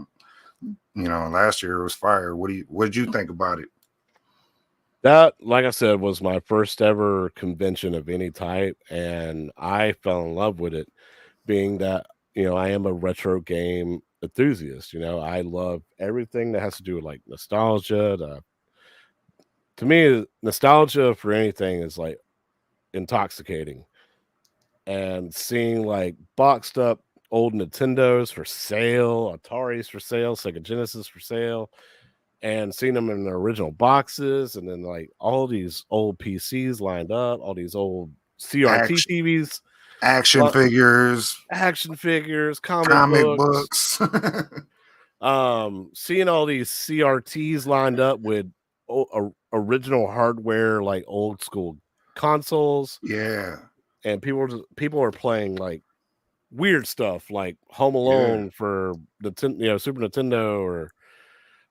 And, last year it was fire. What did you think about it? That, like I said, was my first ever convention of any type, and I fell in love with it, being that, I am a retro game enthusiast. I love everything that has to do with like nostalgia. To me, nostalgia for anything is like intoxicating, and seeing like boxed up old Nintendos for sale, Ataris for sale, Sega Genesis for sale, and seeing them in their original boxes, and then like all these old PCs lined up, all these old CRT TVs, action figures, comic books. Seeing all these CRTs lined up with original hardware, like old school consoles. Yeah. And people are playing like weird stuff like Home Alone for the Super Nintendo, or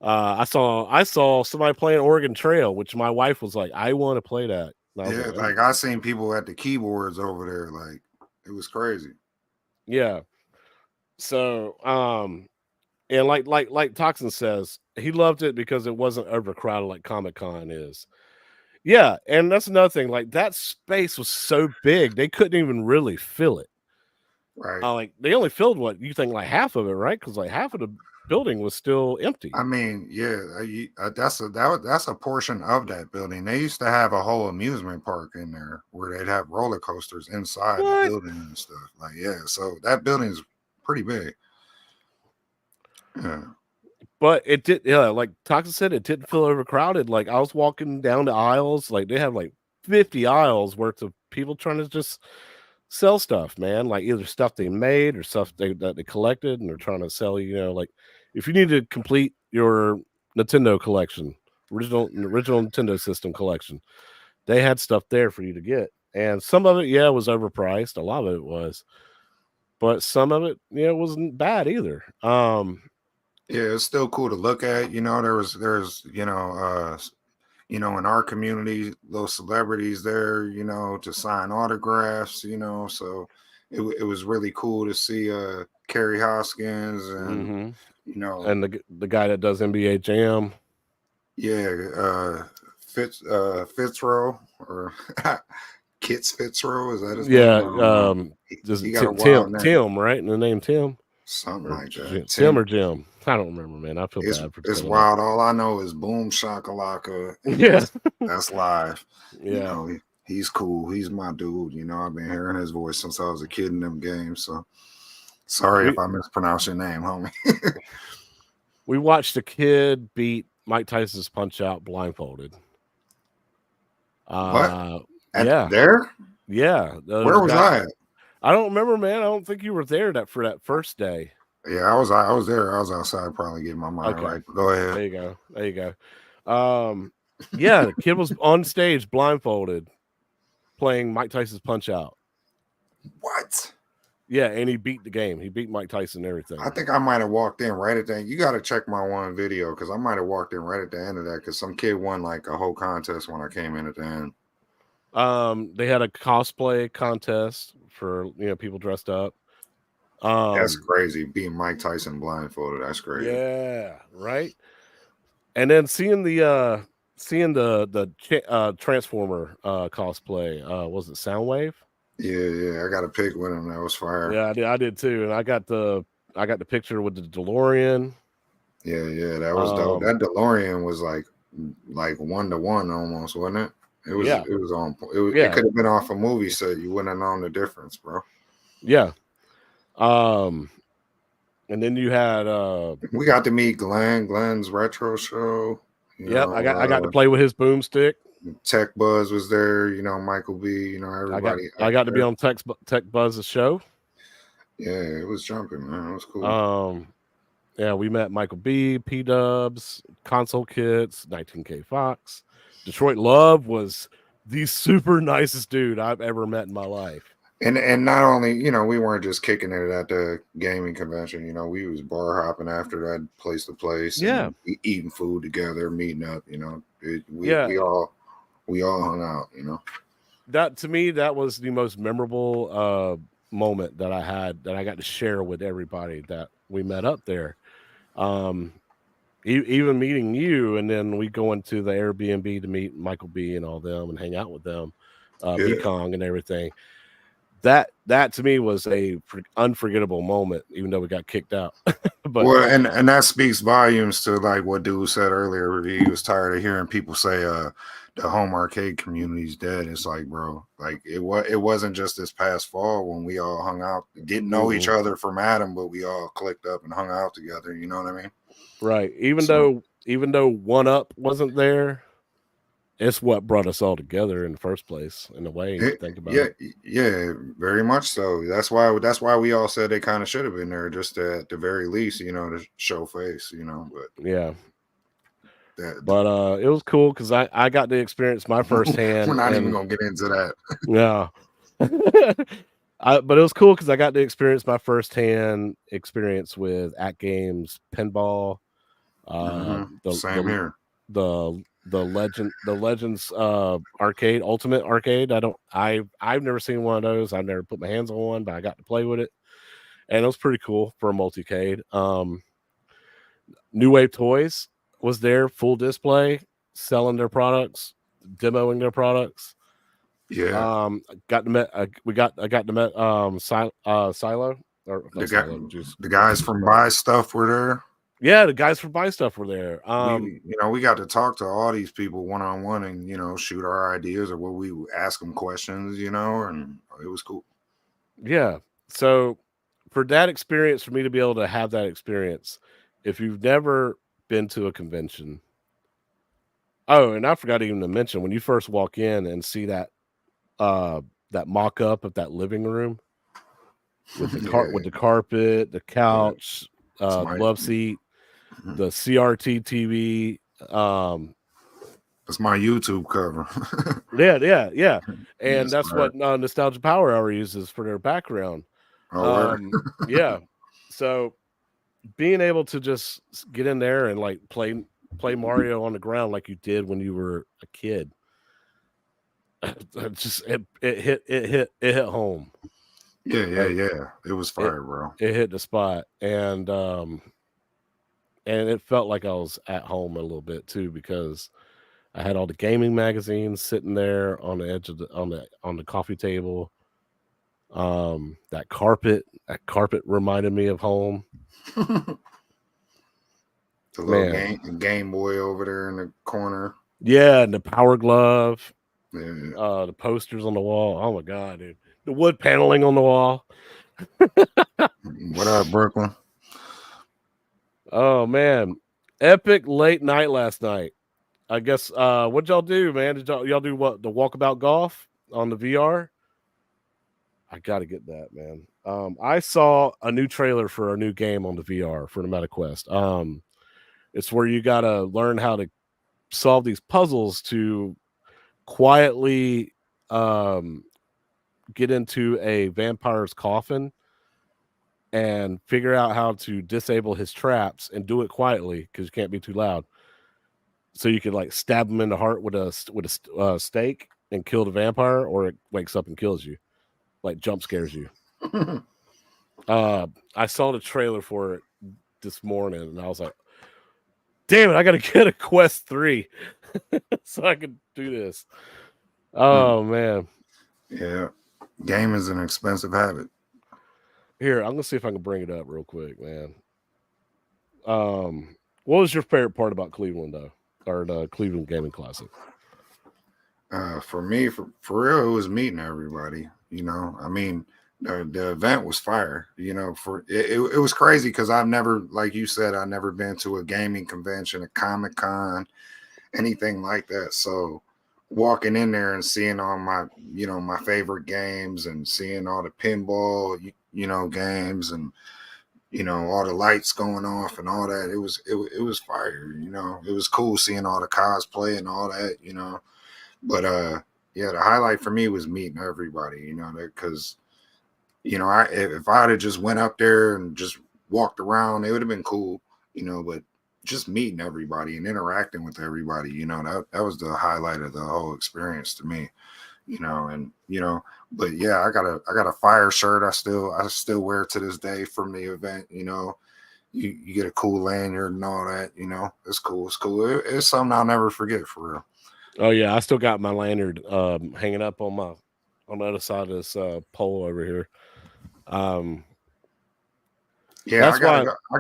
I saw somebody playing Oregon Trail, which my wife was like, I want to play that. Yeah, like I seen people at the keyboards over there, like it was crazy. Yeah. So and like Toxin says, he loved it because it wasn't overcrowded like Comic-Con is. Yeah, and that's another thing. Like that space was so big, they couldn't even really fill it. Right. Like they only filled what you think, like half of it, right? Because like half of the building was still empty. I mean, yeah, that's a portion of that building. They used to have a whole amusement park in there where they'd have roller coasters inside the building and stuff. Like, yeah, so that building is pretty big. Yeah. But it did, yeah, like Toxin said, it didn't feel overcrowded. Like I was walking down the aisles, like they have like 50 aisles worth of people trying to just sell stuff, man. Like either stuff they made or stuff that they collected, and they're trying to sell you. You know, like if you need to complete your Nintendo collection, original Nintendo system collection, they had stuff there for you to get. And some of it, yeah, was overpriced. A lot of it was, but some of it, wasn't bad either. Yeah, it's still cool to look at. There's in our community, those celebrities there, to sign autographs, so it was really cool to see Kerry Hoskins and mhm. you know, And the guy that does NBA Jam, yeah, Fitzrow or Kits Fitzrow, is that his name? yeah, I don't know. just He got a Tim, wild name, Tim, right? And the name Tim something or like that. Tim Tim. or Jim, I don't remember, man. I feel bad for It's telling it. wild. All I know is Boom Shakalaka, and Yeah, that's live. yeah. He's cool. He's my dude. I've been hearing his voice since I was a kid in them games. So sorry if We I mispronounce your name, homie. we watched a kid beat Mike Tyson's Punch Out blindfolded. What? Yeah, There? yeah. There's Where a was guy. I at? I don't remember, man. I don't think you were there for that first day. Yeah, I was there. I was outside probably getting my mind Okay, right. Go ahead. there you go. There you go. Yeah, the kid was on stage blindfolded, playing Mike Tyson's Punch Out. What? Yeah, and he beat the game. He beat Mike Tyson and everything. I think I might have walked in right at that. You got to check my one video because I might have walked in right at the end of that because some kid won like a whole contest when I came in at the end. They had a cosplay contest for people dressed up. That's crazy. Being Mike Tyson blindfolded. That's crazy. Yeah, right. And then seeing the Transformer cosplay, was it Soundwave? Yeah. I got a pic with him. That was fire. Yeah, I did too. And I got the picture with the DeLorean. Yeah. That was dope. That DeLorean was like 1-to-1 almost, wasn't it? It was. Yeah. It was on. It could have been off a movie set. You wouldn't have known the difference, bro. Yeah. And then you had we got to meet Glenn's retro show. I got to play with his boomstick. Tech Buzz was there, Michael B, everybody. I got to be on Tech Buzz's show. Yeah, it was jumping, man. It was cool. Yeah, we met Michael B, P Dubs, Console Kits, 19K Fox. Detroit Love was the super nicest dude I've ever met in my life. And not only, we weren't just kicking it at the gaming convention, we was bar hopping after that, place to place, yeah, eating food together, meeting up, we all hung out, That to me, that was the most memorable moment that I had, that I got to share with everybody that we met up there. Even meeting you, and then we go into the Airbnb to meet Michael B and all them and hang out with them, B-Kong and everything. That to me was a unforgettable moment, even though we got kicked out. But and that speaks volumes to like what dude said earlier. He was tired of hearing people say the home arcade community's dead. It's like, bro, like it wasn't just this past fall when we all hung out, didn't know each other from Adam, but we all clicked up and hung out together. You know what I mean? Right. Even though One Up wasn't there, it's what brought us all together in the first place, in a way. Think about it. Yeah, very much so. That's why we all said they kind of should have been there, just at the very least, to show face, But yeah. But it was cool because I got to experience my firsthand. We're not even gonna get into that. Yeah. But it was cool because I got to experience my firsthand experience with ATGames Pinball. Same here. The Legends arcade, Ultimate Arcade. I've never seen one of those. I've never put my hands on one, but I got to play with it, and it was pretty cool for a multicade. New Wave Toys was there, full display, selling their products, demoing their products. Yeah. I got to meet Silo, or the guys from Buy Stuff were there. Yeah, the guys from Buy Stuff were there. We got to talk to all these people one-on-one and, shoot our ideas, or what we ask them questions, and it was cool. Yeah. So for that experience, for me to be able to have that experience, if you've never been to a convention. Oh, and I forgot even to mention, when you first walk in and see that that mock up of that living room with the with the carpet, the couch, love seat, the CRT TV. That's my YouTube cover. yeah. And that's what Nostalgia Power Hour uses for their background. Yeah. So being able to just get in there and like play Mario on the ground like you did when you were a kid, it hit home. Yeah. It was fire, bro. It hit the spot, and it felt like I was at home a little bit too, because I had all the gaming magazines sitting there on the edge of on the coffee table. That carpet reminded me of home. The little Game Boy over there in the corner. Yeah, and the Power Glove. Yeah. The posters on the wall. Oh my god, dude. The wood paneling on the wall. What up, Brooklyn? Oh man. Epic late night last night. I guess what'd y'all do, man? Did y'all do what? The walkabout golf on the VR? I gotta get that, man. I saw a new trailer for a new game on the VR for the MetaQuest. It's where you gotta learn how to solve these puzzles to quietly get into a vampire's coffin and figure out how to disable his traps and do it quietly because you can't be too loud. So you can like stab him in the heart with a stake and kill the vampire, or it wakes up and kills you, like jump scares you. I saw the trailer for it this morning and I was like, damn it, I gotta get a Quest 3 so I can do this. Oh man. Yeah. Game is an expensive habit. Here, I'm gonna see if I can bring it up real quick, man. What was your favorite part about Cleveland though? Or the Cleveland Gaming Classic? For me, for real, it was meeting everybody. You know, I mean, the event was fire. You know, it was crazy because I've never, like you said, I've never been to a gaming convention, a Comic-Con, anything like that. So walking in there and seeing all my, you know, my favorite games and seeing all the pinball, you know, games and, you know, all the lights going off and all that. It was fire, you know. It was cool seeing all the cosplay and all that, you know. But yeah, the highlight for me was meeting everybody, you know, because, you know, if I'd have just went up there and just walked around, it would have been cool, you know, but just meeting everybody and interacting with everybody, you know, that was the highlight of the whole experience to me, you know. And, you know, but yeah, I got a fire shirt I still wear to this day from the event, you know. You get a cool lanyard and all that, you know. It's cool. It's something I'll never forget, for real. Oh yeah, I still got my lanyard hanging up on the other side of this pole over here. Yeah, I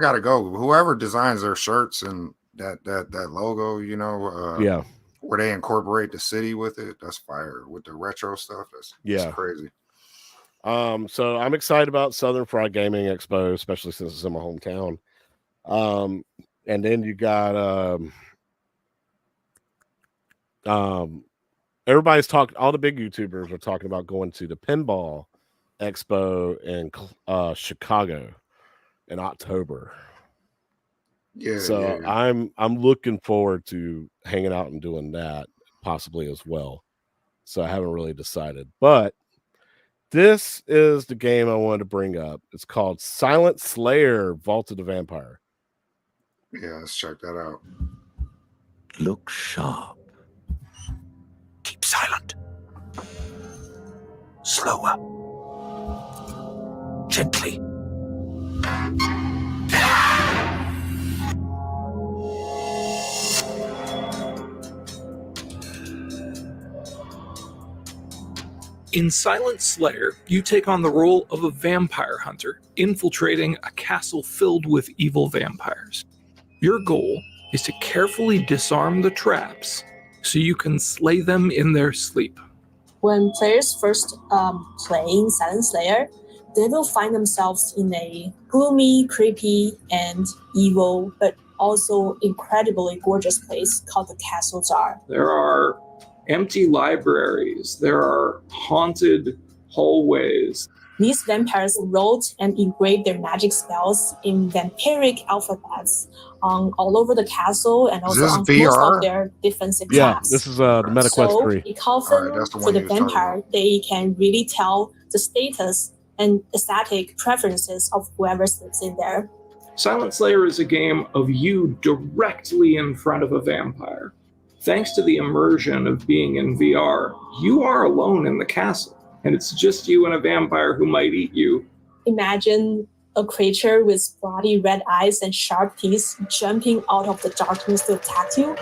gotta go. Whoever designs their shirts and that logo, you know, yeah, where they incorporate the city with it, that's fire. With the retro stuff, that's crazy. So I'm excited about Southern Fried Gaming Expo, especially since it's in my hometown. And then you got everybody's talking. All the big YouTubers are talking about going to the Pinball Expo in Chicago in October. Yeah. So yeah. I'm looking forward to hanging out and doing that possibly as well. So I haven't really decided, but this is the game I wanted to bring up. It's called Silent Slayer: Vault of the Vampire. Yeah, let's check that out. Look sharp. Keep silent. Slower. Gently. In Silent Slayer, you take on the role of a vampire hunter, infiltrating a castle filled with evil vampires. Your goal is to carefully disarm the traps so you can slay them in their sleep. When players first play Silent Slayer, they will find themselves in a gloomy, creepy, and evil, but also incredibly gorgeous place called the Castle Jar. There are empty libraries, there are haunted hallways. These vampires wrote and engraved their magic spells in vampiric alphabets all over the castle and also this on most VR? of their defensive Yeah, traps. this is the MetaQuest So 3. it often that's the for one the you was talking vampire, about. they can really tell the status and aesthetic preferences of whoever sleeps in there. Silent Slayer is a game of you directly in front of a vampire. Thanks to the immersion of being in VR, you are alone in the castle, and it's just you and a vampire who might eat you. Imagine a creature with bloody red eyes and sharp teeth jumping out of the darkness to attack you.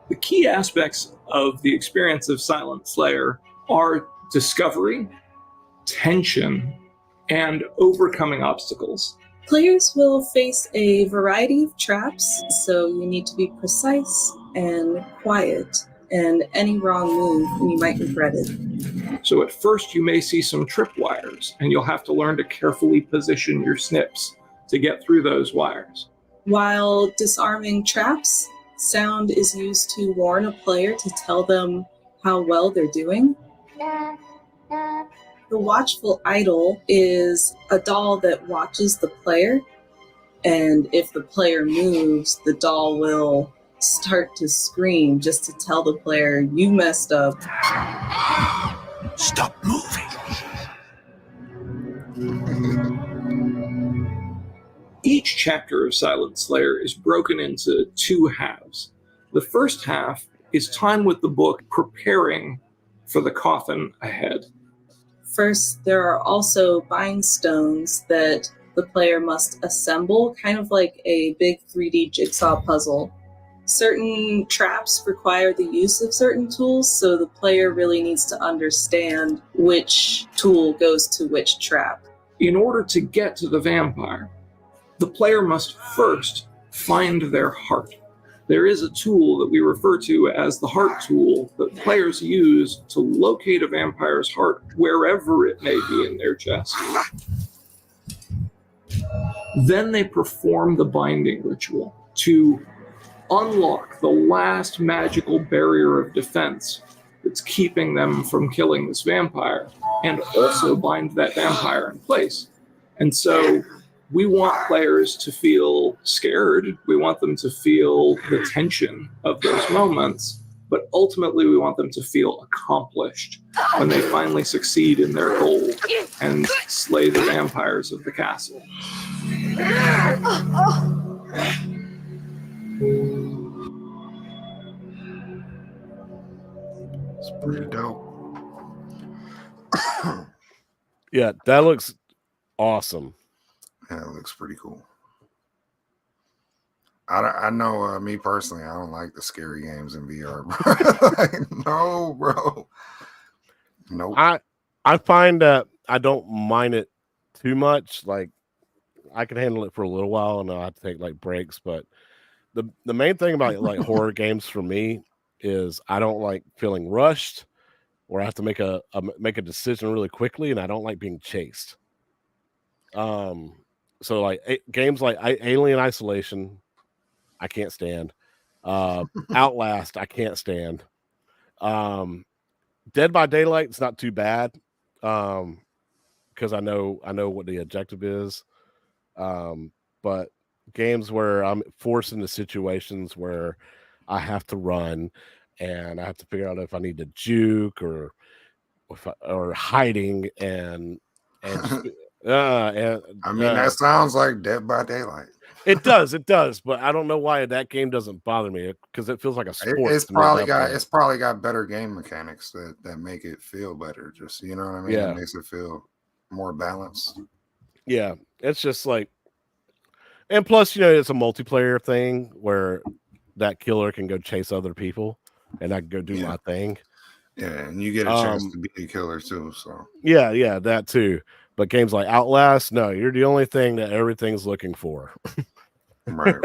The key aspects of the experience of Silent Slayer are discovery, tension, and overcoming obstacles. Players will face a variety of traps, so you need to be precise and quiet, and any wrong move, you might regret it. So at first you may see some tripwires, and you'll have to learn to carefully position your snips to get through those wires. While disarming traps, sound is used to warn a player to tell them how well they're doing. The watchful idol is a doll that watches the player, and if the player moves, the doll will start to scream just to tell the player, you messed up. Stop moving. Each chapter of Silent Slayer is broken into two halves. The first half is time with the book preparing for the coffin ahead. First, there are also bind stones that the player must assemble, kind of like a big 3D jigsaw puzzle. Certain traps require the use of certain tools, so the player really needs to understand which tool goes to which trap. In order to get to the vampire, the player must first find their heart. There is a tool that we refer to as the heart tool that players use to locate a vampire's heart wherever it may be in their chest. Then they perform the binding ritual to unlock the last magical barrier of defense that's keeping them from killing this vampire, and also bind that vampire in place. And so we want players to feel scared. We want them to feel the tension of those moments, but ultimately we want them to feel accomplished when they finally succeed in their goal and slay the vampires of the castle. It's pretty dope. Yeah, that looks awesome. Yeah, it looks pretty cool. I know me personally, I don't like the scary games in VR, bro. Like, no, bro. Nope. I find that I don't mind it too much. Like, I can handle it for a little while, and I have to take like breaks. But the main thing about like horror games for me is I don't like feeling rushed, or I have to make a decision really quickly, and I don't like being chased. So like games like Alien Isolation, I can't stand. Outlast, I can't stand. Dead by Daylight, it's not too bad. Because I know what the objective is. But games where I'm forced into situations where I have to run and I have to figure out if I need to juke or hiding and just, I mean, that sounds like Dead by Daylight. It does, but I don't know why that game doesn't bother me, because it feels like a sport. It's probably got better game mechanics that make it feel better. Just, you know what I mean? Yeah. It makes it feel more balanced. Yeah, it's just like, and plus, it's a multiplayer thing where that killer can go chase other people, and I can go do my thing. Yeah, and you get a chance to be a killer too. So yeah, that too. But games like Outlast, no, you're the only thing that everything's looking for. right.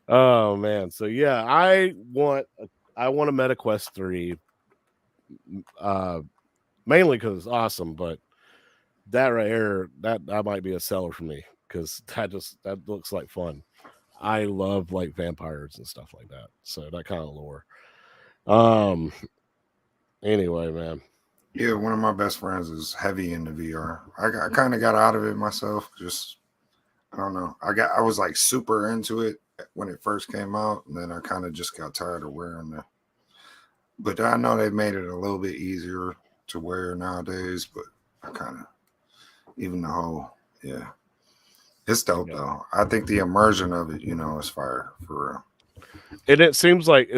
Oh man, so yeah, I want a MetaQuest 3, mainly because it's awesome, but that right here, that might be a seller for me, because that looks like fun. I love like vampires and stuff like that. So that kind of lore. Anyway, man. Yeah, one of my best friends is heavy into VR. I kind of got out of it myself. Just I don't know. I was like super into it when it first came out, and then I kind of just got tired of wearing it. But I know they made it a little bit easier to wear nowadays. But I kind of even the whole it's dope though. I think the immersion of it, is fire for real. And it seems like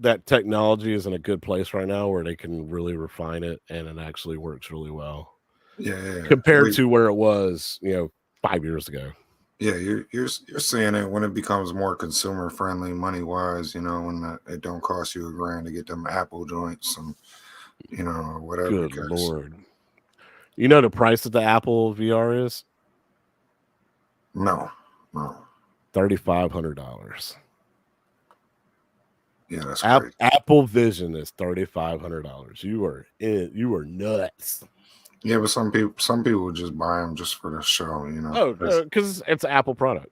that technology is in a good place right now where they can really refine it and it actually works really well. Yeah. Compared to where it was, 5 years ago. Yeah, you're seeing it when it becomes more consumer friendly, money wise. When it don't cost you $1,000 to get them Apple joints and whatever. Good Lord. You know the price of the Apple VR is? No. $3,500. Yeah, that's crazy. Apple Vision is $3,500. You are nuts. Yeah, but some people just buy them just for the show, Oh, because it's an Apple product.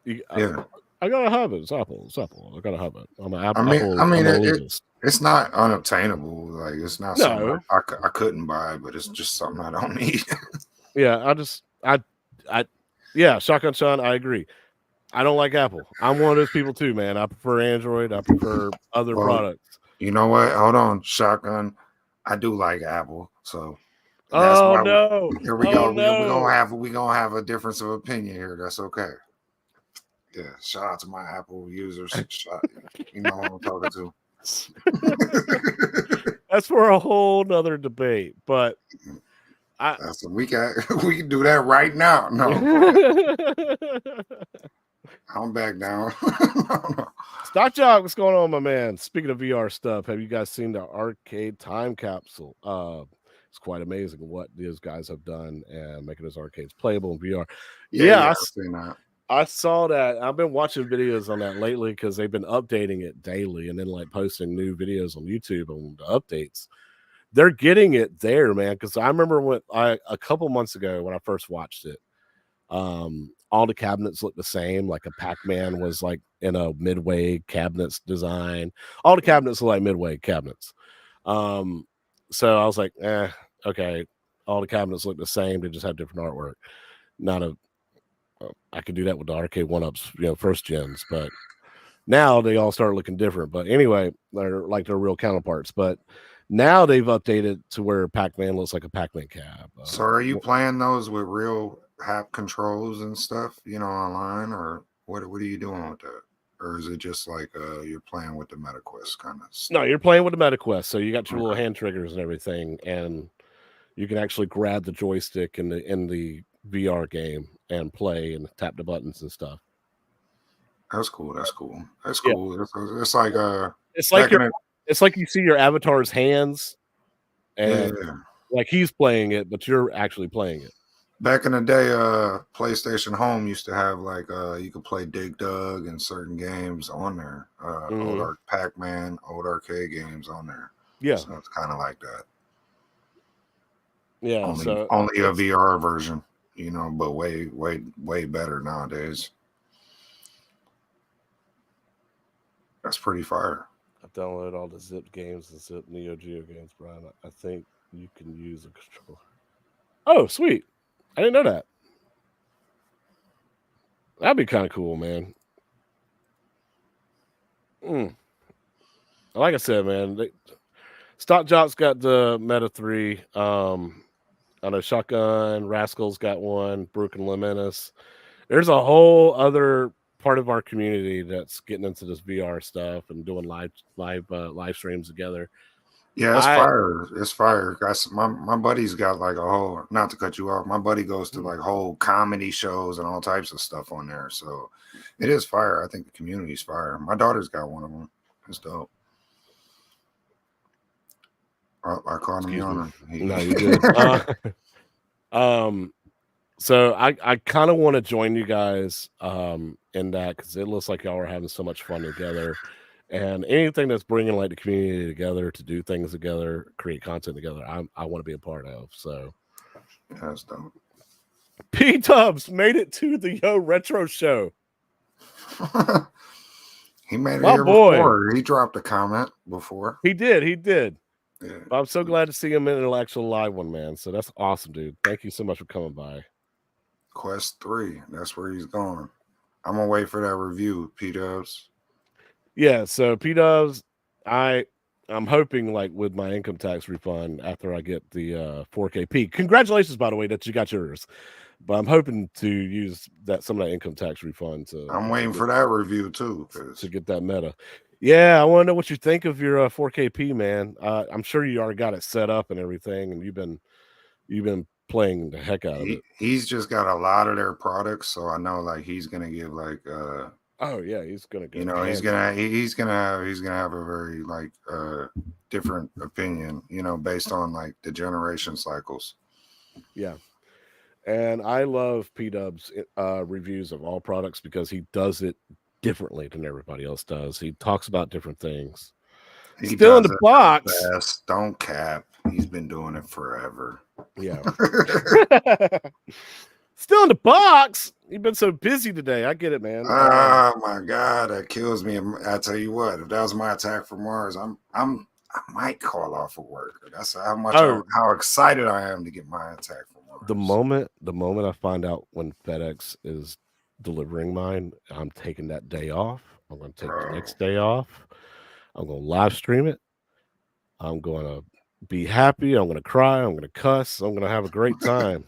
I gotta have it. It's Apple. I gotta have it. I'm an Apple. It's not unobtainable. Like it's not something I couldn't buy, but it's just something I don't need. Yeah, Shotgun Sean, I agree. I don't like Apple. I'm one of those people too, man. I prefer Android. I prefer other products. You know what? Hold on, Shotgun. I do like Apple, so. No! Here we go. We're gonna have a difference of opinion here. That's okay. Yeah. Shout out to my Apple users. You know what I'm talking to. That's for a whole nother debate, but we can do that right now. No. I'm back down. No. Stock Jock, what's going on, my man? Speaking of VR stuff, have you guys seen the arcade time capsule? It's quite amazing what these guys have done and making those arcades playable in VR. Yeah, I've seen that. I saw that. I've been watching videos on that lately because they've been updating it daily and then like posting new videos on YouTube on the updates. They're getting it there, man. Because I remember a couple months ago when I first watched it, all the cabinets looked the same. Like a Pac-Man was like in a Midway cabinets design. All the cabinets look like Midway cabinets. So I was like, okay. All the cabinets look the same. They just have different artwork. I could do that with the arcade 1-ups, first gens, but now they all start looking different. But anyway, they're like their real counterparts. But now they've updated to where Pac-Man looks like a Pac-Man cab. So are you playing those with real hap controls and stuff, online, or what are you doing with that? Or is it just like you're playing with the MetaQuest kind of stuff? No, you're playing with the MetaQuest. So you got your little hand triggers and everything, and you can actually grab the joystick in the VR game and play and tap the buttons and stuff. That's cool. Yeah. It's like you see your avatar's hands, and like he's playing it, but you're actually playing it. Back in the day, PlayStation Home used to have like you could play Dig Dug and certain games on there. Old Pac-Man, old arcade games on there. Yeah, so it's kind of like that. Yeah, only a VR version, but way better nowadays. That's pretty fire. I've downloaded all the Zip games and Zip Neo Geo games, Brian. I think you can use a controller. Oh, sweet. I didn't know that. That'd be kind of cool, man. Like I said, man, Stock Jock's got the Meta 3. I know Shotgun, Rascal's got one, Broken Lemenis. There's a whole other part of our community that's getting into this VR stuff and doing live streams together. Yeah, it's fire. It's fire. My buddy's got like a whole, not to cut you off, my buddy goes to like whole comedy shows and all types of stuff on there. So it is fire. I think the community's fire. My daughter's got one of them. It's dope. I called him on her. No, you did. So I kind of want to join you guys in that because it looks like y'all are having so much fun together. And anything that's bringing like the community together to do things together, create content together, I want to be a part of. So that's dope. P-Dubs made it to the Retro Show. He made it My here boy. before. He dropped a comment before. He did. Yeah. I'm so glad to see him in an actual live one, man. So that's awesome, dude. Thank you so much for coming by. Quest 3. That's where he's going. I'm gonna wait for that review, P-Dubs. Yeah, so P-Dubs, I'm hoping like with my income tax refund after I get the 4kp. Congratulations, by the way, that you got yours. But I'm hoping to use some of that income tax refund to. I'm waiting for that review too, to get that meta. Yeah, I want to know what you think of your 4kp, man. I'm sure you already got it set up and everything, and you've been playing the heck out of it. He's just got a lot of their products, so I know like he's gonna give like oh yeah, he's gonna go. You know, he's gonna have a very like different opinion, you know, based on like the generation cycles. Yeah. And I love P-Dub's reviews of all products because he does it differently than everybody else does. He talks about different things. He Still in the box. Best. Don't cap. He's been doing it forever. Yeah. Still in the box. You've been so busy today. I get it, man. Oh my God, that kills me. I tell you what, if that was my attack from Mars, I might call off of work. That's how excited I am to get my attack from Mars. The moment I find out when FedEx is delivering mine, I'm taking that day off. I'm going to take the next day off. I'm going to live stream it. I'm going to be happy. I'm going to cry. I'm going to cuss. I'm going to have a great time.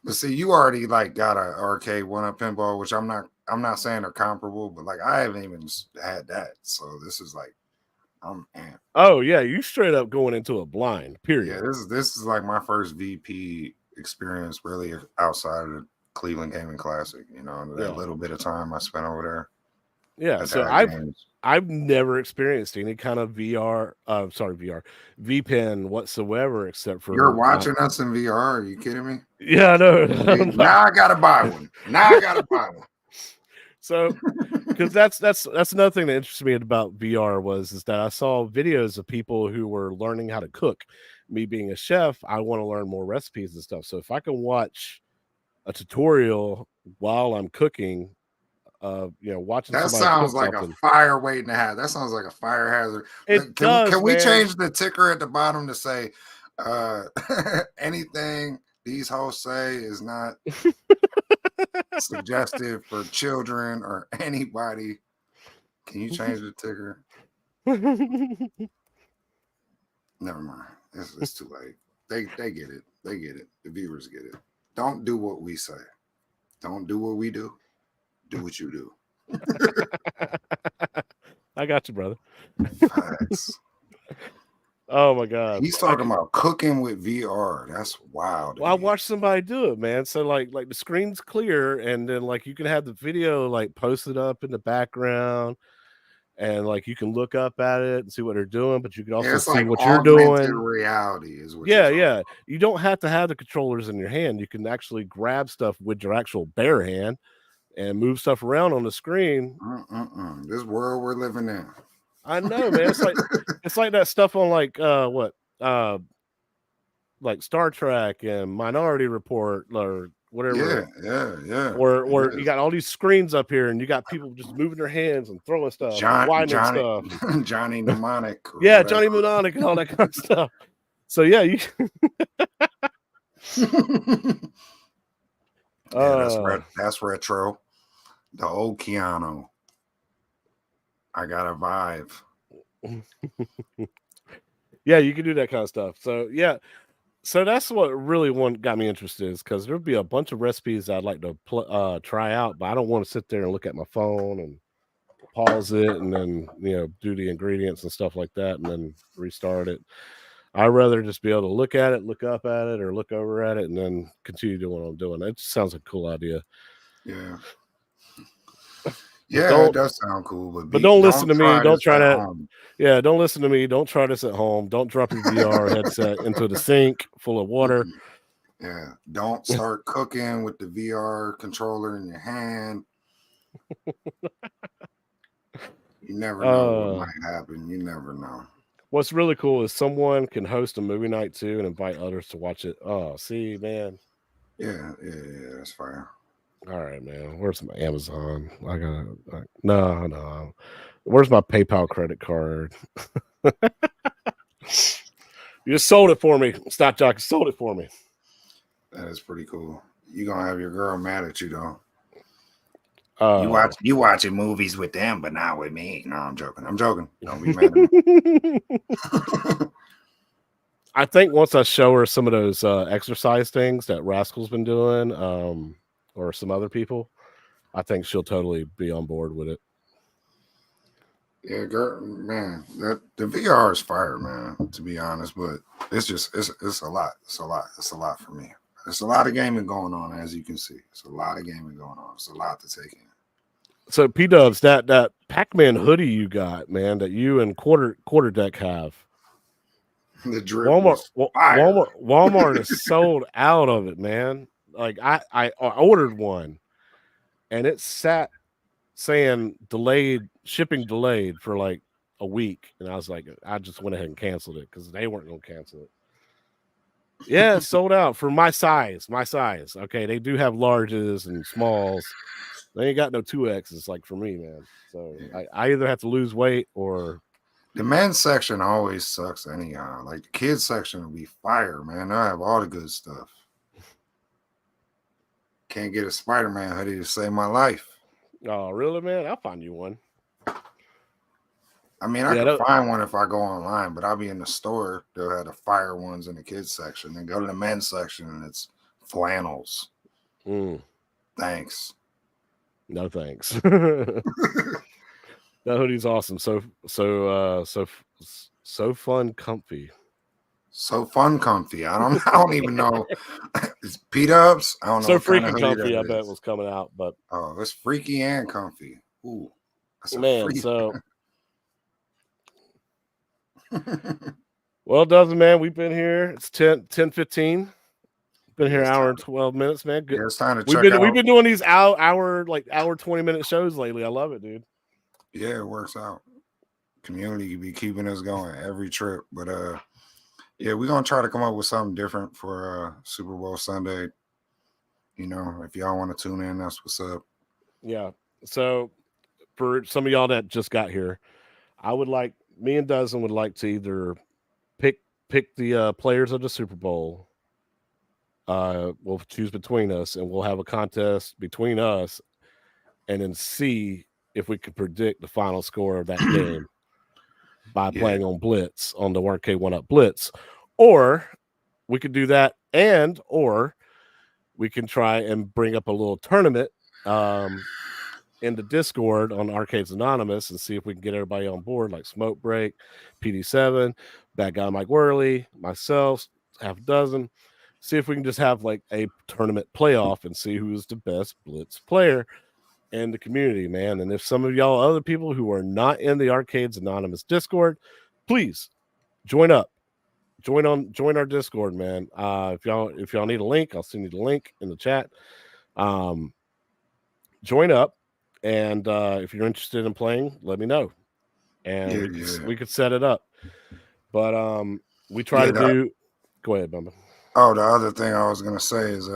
But see, you already like got an arcade one-up pinball, which I'm not saying they're comparable, but like I haven't even had that. So this is like I'm amped. Oh yeah, you straight up going into a blind, period. Yeah, this is like my first VP experience really outside of the Cleveland Gaming Classic, you know, that little bit of time I spent over there. Yeah, so I've never experienced any kind of VPN whatsoever, except for you're watching us in VR. Are you kidding me? Yeah, I know. Now I gotta buy one. So, because that's another thing that interests me about VR is that I saw videos of people who were learning how to cook. Me being a chef, I want to learn more recipes and stuff. So if I can watch a tutorial while I'm cooking, watching that sounds like a fire waiting to happen. That sounds like a fire hazard. Can we change the ticker at the bottom to say anything these hosts say is not suggestive for children or anybody? Can you change the ticker? Never mind. It's too late. They get it. They get it. The viewers get it. Don't do what we say. Don't do what we do. Do what you do. I got you, brother. Facts. Oh my God. He's talking about cooking with VR. That's wild. Well, I watched somebody do it, man. So like the screen's clear, and then like you can have the video like posted up in the background, and like you can look up at it and see what they're doing, but you can also see like what you're doing. Reality is what. Yeah. You don't have to have the controllers in your hand. You can actually grab stuff with your actual bare hand and move stuff around on the screen. This world we're living in. I know, man. It's like that stuff on like like Star Trek and Minority Report or whatever. Yeah. Where you got all these screens up here and you got people just moving their hands and throwing stuff, stuff. Johnny Mnemonic. Yeah, whatever. Johnny Mnemonic and all that kind of stuff. So yeah, you. That's retro. The old Keanu. I got a vibe. Yeah, you can do that kind of stuff. So yeah, so that's what really got me interested, is because there'll be a bunch of recipes I'd like to try out, but I don't want to sit there and look at my phone and pause it and then do the ingredients and stuff like that and then restart it. I'd rather just be able to look at it, look up at it, or look over at it, and then continue doing what I'm doing. It just sounds like a cool idea. Yeah. Yeah, it does sound cool, but don't listen to me. Don't try that. Yeah, don't listen to me. Don't try this at home. Don't drop your VR headset into the sink full of water. Yeah, don't start cooking with the VR controller in your hand. You never know what might happen. You never know. What's really cool is someone can host a movie night too and invite others to watch it. Oh, see, man. Yeah, that's fire. All right, man. Where's my Amazon? I got no. Where's my PayPal credit card? You just sold it for me. Stock Jockey sold it for me. That is pretty cool. You gonna have your girl mad at you though. Uh, You watching movies with them, but not with me. No, I'm joking. Don't be mad at me. I think once I show her some of those exercise things that Rascal's been doing, or some other people, I think she'll totally be on board with it. Yeah, girl, man, that the VR is fire, man. To be honest, but it's a lot. It's a lot for me. There's a lot of gaming going on, as you can see. It's a lot of gaming going on. It's a lot to take in. So P Dubs, that Pac-Man hoodie you got, man, that you and quarter deck have. The drip was fire. Walmart is sold out of it, man. Like I ordered one, and it sat saying shipping delayed for like a week, and I was like, I just went ahead and canceled it because they weren't gonna cancel it. Yeah, it's sold out for my size. Okay, they do have larges and smalls. They ain't got no 2X's like for me, man. So I either have to lose weight or the men's section always sucks anyhow. Like the kids section will be fire, man. I have all the good stuff. Can't get a Spider-Man hoodie to save my life. Oh, really, man? I'll find you one. I mean, I can find one if I go online, but I'll be in the store. They'll have the fire ones in the kids section. Then go to the men's section, and it's flannels. Thanks. No thanks. That hoodie's awesome. So fun, comfy. So fun, comfy. I don't even know. It's P-Dubs. I don't know. So freaking comfy. I bet it was coming out, but it's freaky and comfy. Ooh, man. So well, doesn't man? We've been here. It's 10:15. Been here an hour and 12 minutes, man. Good. Yeah, it's time to check out. We've been doing these hour 20-minute shows lately. I love it, dude. Yeah, it works out. Community be keeping us going every trip, but yeah, we're gonna try to come up with something different for Super Bowl Sunday. You know, if y'all want to tune in, that's what's up. Yeah. So for some of y'all that just got here, me and Dozen would like to either pick the players of the Super Bowl. We'll choose between us, and we'll have a contest between us, and then see if we can predict the final score of that game by playing on Blitz, on the Arcade 1-Up Blitz. Or we could do that, or we can try and bring up a little tournament in the Discord on Arcades Anonymous and see if we can get everybody on board, like Smoke Break, PD7, Bad Guy Mike Worley, myself, half a dozen. See if we can just have like a tournament playoff and see who's the best Blitz player in the community, man. And if some of y'all other people who are not in the Arcades Anonymous Discord, please join up. Join our Discord, man. If y'all need a link, I'll send you the link in the chat. Join up, and if you're interested in playing, let me know, and we could set it up. But we try to do. Go ahead, Bumba. Oh, the other thing I was gonna say is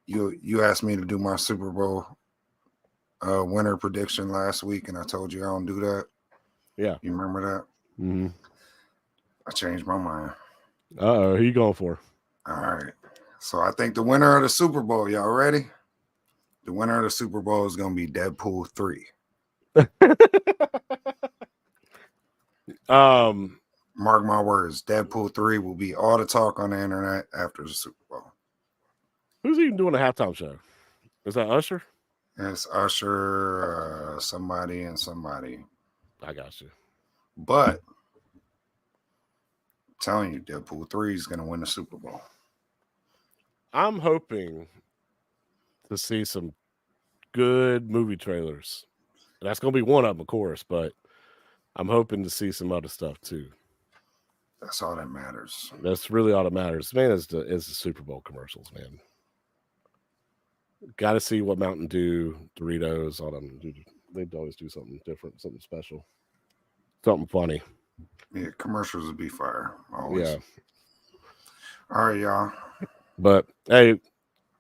you asked me to do my Super Bowl winner prediction last week, and I told you I don't do that. Yeah, you remember that? Mm-hmm. I changed my mind. Who you going for? All right, so I think the winner of the Super Bowl. Y'all ready? The winner of the Super Bowl is gonna be Deadpool 3. Mark my words, Deadpool 3 will be all the talk on the internet after the Super Bowl. Who's even doing a halftime show? Is that Usher? It's Usher, somebody and somebody. I got you. But I'm telling you, Deadpool 3 is going to win the Super Bowl. I'm hoping to see some good movie trailers. That's going to be one of them, of course, but I'm hoping to see some other stuff too. That's all that matters. That's really all that matters, man. Is the Super Bowl commercials, man. Got to see what Mountain Dew, Doritos, all them do. They always do something different, something special, something funny. Yeah, commercials would be fire. Always. Yeah. All right, y'all. But hey,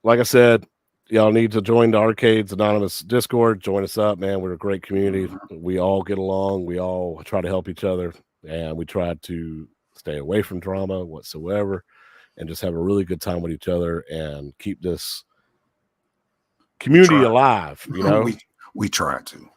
like I said, y'all need to join the Arcades Anonymous Discord. Join us up, man. We're a great community. We all get along. We all try to help each other, and we try to stay away from drama whatsoever, and just have a really good time with each other and keep this community alive. You know, we try to.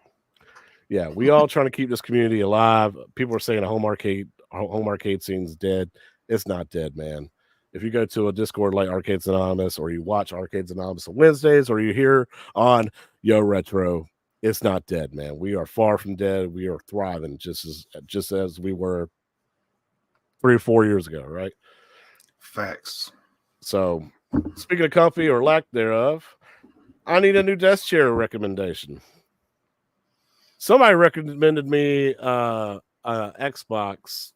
Yeah, we all trying to keep this community alive. People are saying a home arcade scene's dead. It's not dead, man. If you go to a Discord like Arcades Anonymous, or you watch Arcades Anonymous on Wednesdays, or you hear on Yo Retro, it's not dead, man. We are far from dead. We are thriving just as we were 3 or 4 years ago, right? Facts. So, speaking of comfy or lack thereof, I need a new desk chair recommendation. Somebody recommended me Xbox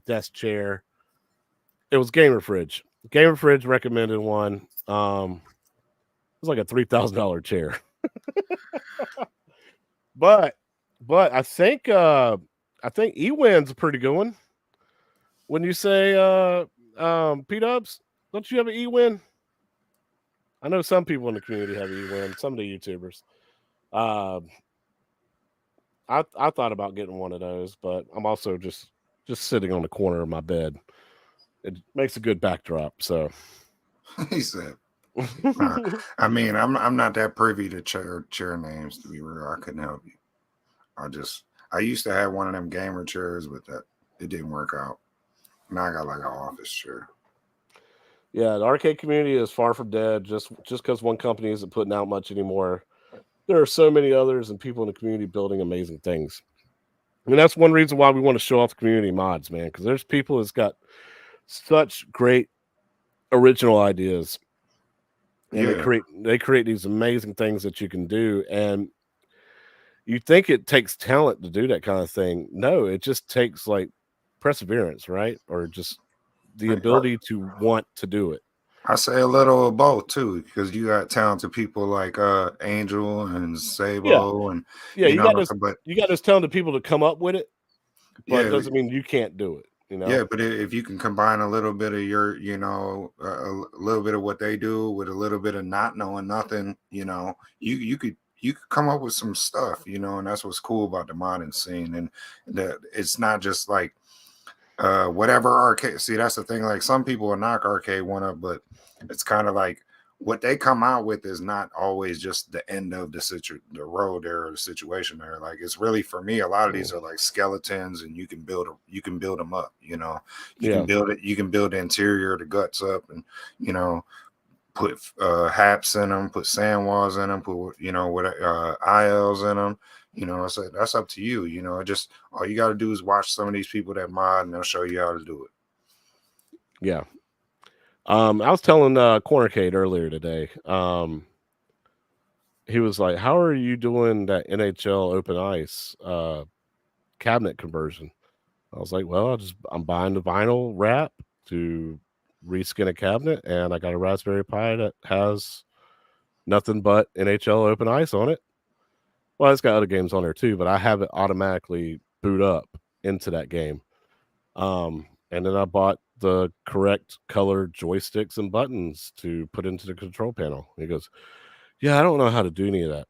desk chair. It was Gamer Fridge. Gamer Fridge recommended one. It was like a $3,000 chair. but I think Ewin's a pretty good one. When you say P-Dubs, don't you have an Ewin? I know some people in the community have Ewin, some of the YouTubers. I thought about getting one of those, but I'm also just sitting on the corner of my bed. It makes a good backdrop. So he said, I mean, I'm not that privy to chair names, to be real. I couldn't help you. I used to have one of them gamer chairs, but it didn't work out. Now I got like an office chair. Yeah, the arcade community is far from dead. Just because one company isn't putting out much anymore, there are so many others and people in the community building amazing things. And that's one reason why we want to show off the community mods, man, because there's people that's got such great original ideas. And they create these amazing things that you can do. And you think it takes talent to do that kind of thing. No, it just takes like perseverance, right? Or just the ability to want to do it. I say a little of both too, because you got talented people like Angel and Sabo, and you got those talented people to come up with it, but it doesn't mean you can't do it. You know? Yeah, but if you can combine a little bit of your, a little bit of what they do with a little bit of not knowing nothing, you could come up with some stuff, and that's what's cool about the modding scene, and that it's not just like whatever arcade. See, that's the thing. Like some people will knock arcade one up, but it's kind of like what they come out with is not always just the end of the road there or the situation there. Like it's really, for me, a lot of these are like skeletons, and you can build them up. You can build it. You can build the interior, the guts up, and put haps in them, put sand walls in them, put ILs in them. That's up to you. Just all you got to do is watch some of these people that mod, and they'll show you how to do it. Yeah. I was telling Cornercade earlier today. He was like, "How are you doing that NHL Open Ice cabinet conversion?" I was like, "Well, I'm buying the vinyl wrap to reskin a cabinet, and I got a Raspberry Pi that has nothing but NHL Open Ice on it. Well, it's got other games on there too, but I have it automatically boot up into that game. And then I bought the correct color joysticks and buttons to put into the control panel." He goes, "Yeah, I don't know how to do any of that."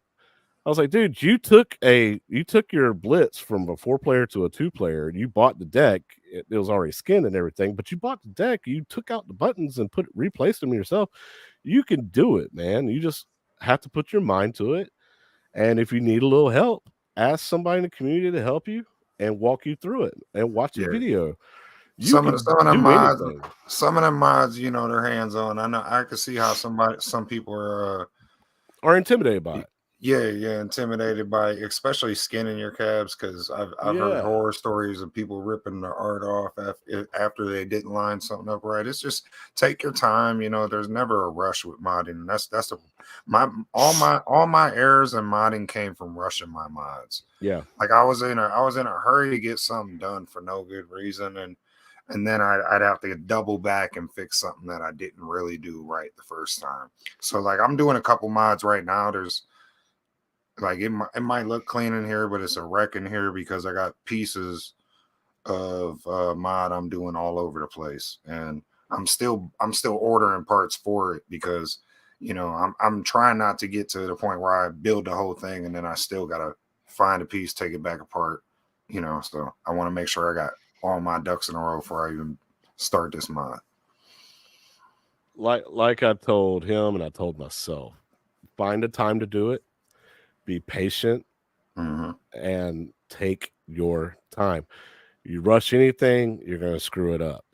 I was like, "Dude, you took your Blitz from a 4-player to a 2-player. You bought the deck. It was already skinned and everything, but you bought the deck. You took out the buttons and replaced them yourself. You can do it, man. You just have to put your mind to it. And if you need a little help, ask somebody in the community to help you and walk you through it and watch the video." Some of them mods, they're hands on. I know I can see how some people are intimidated by it. Yeah, intimidated by, especially skinning your cabs, because I've heard horror stories of people ripping the art off after they didn't line something up right. It's just take your time. There's never a rush with modding. All my errors in modding came from rushing my mods. Yeah, like I was in a hurry to get something done for no good reason, and then I'd have to double back and fix something that I didn't really do right the first time. So like I'm doing a couple mods right now. There's like it might look clean in here, but it's a wreck in here because I got pieces of mod I'm doing all over the place, and I'm still ordering parts for it because you know, I'm trying not to get to the point where I build the whole thing and then I still gotta find a piece, take it back apart, you know. So I want to make sure I got all my ducks in a row before I even start this mod. Like I told him and I told myself, find a time to do it, be patient, and take your time. You rush anything, you're gonna screw it up.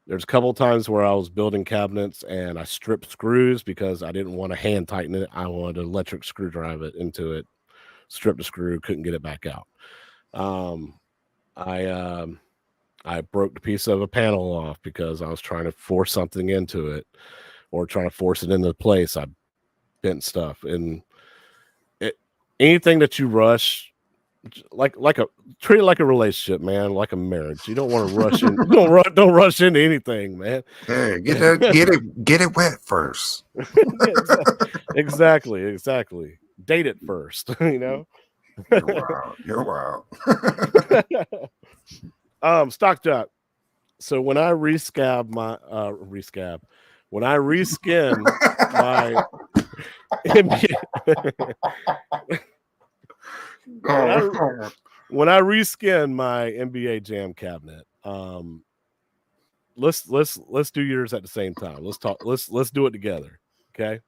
There's a couple times where I was building cabinets and I stripped screws because I didn't want to hand tighten it. I wanted to electric screwdriver it into it, stripped the screw, couldn't get it back out. I broke the piece of a panel off because I was trying to force something into it or trying to force it into place. I bent stuff, and anything that you rush, treat it like a relationship, man, like a marriage. You don't want to rush in. Don't rush into anything, man. Hey, get it wet first. Exactly. Date it first, you know. You're wild. Stock jock. So when I reskin my when I reskin my NBA Jam cabinet, let's do yours at the same time. Let's talk. Let's do it together, okay?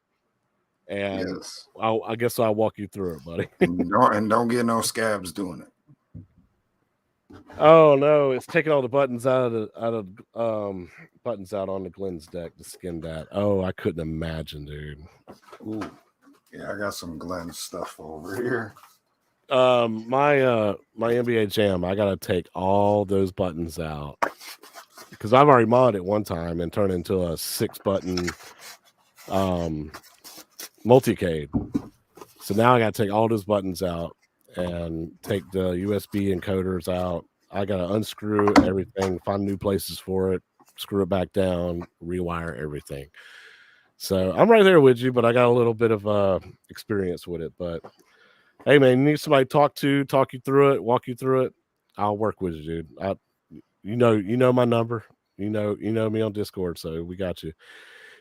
And yes. I guess I'll walk you through it, buddy. and don't get no scabs doing it. Oh no, it's taking all the buttons out of buttons out on the Glenn's deck to skin that. Oh, I couldn't imagine, dude. Ooh. Yeah, I got some Glenn stuff over here. My NBA Jam, I gotta take all those buttons out because I've already modded it one time and turned it into a 6-button multicade. So now I gotta take all those buttons out and take the USB encoders out. I gotta unscrew everything, find new places for it, screw it back down, rewire everything. So I'm right there with you, but I got a little bit of experience with it. But hey, man, you need somebody to talk you through it, walk you through it. I'll work with you, dude. You know my number. You know me on Discord, so we got you.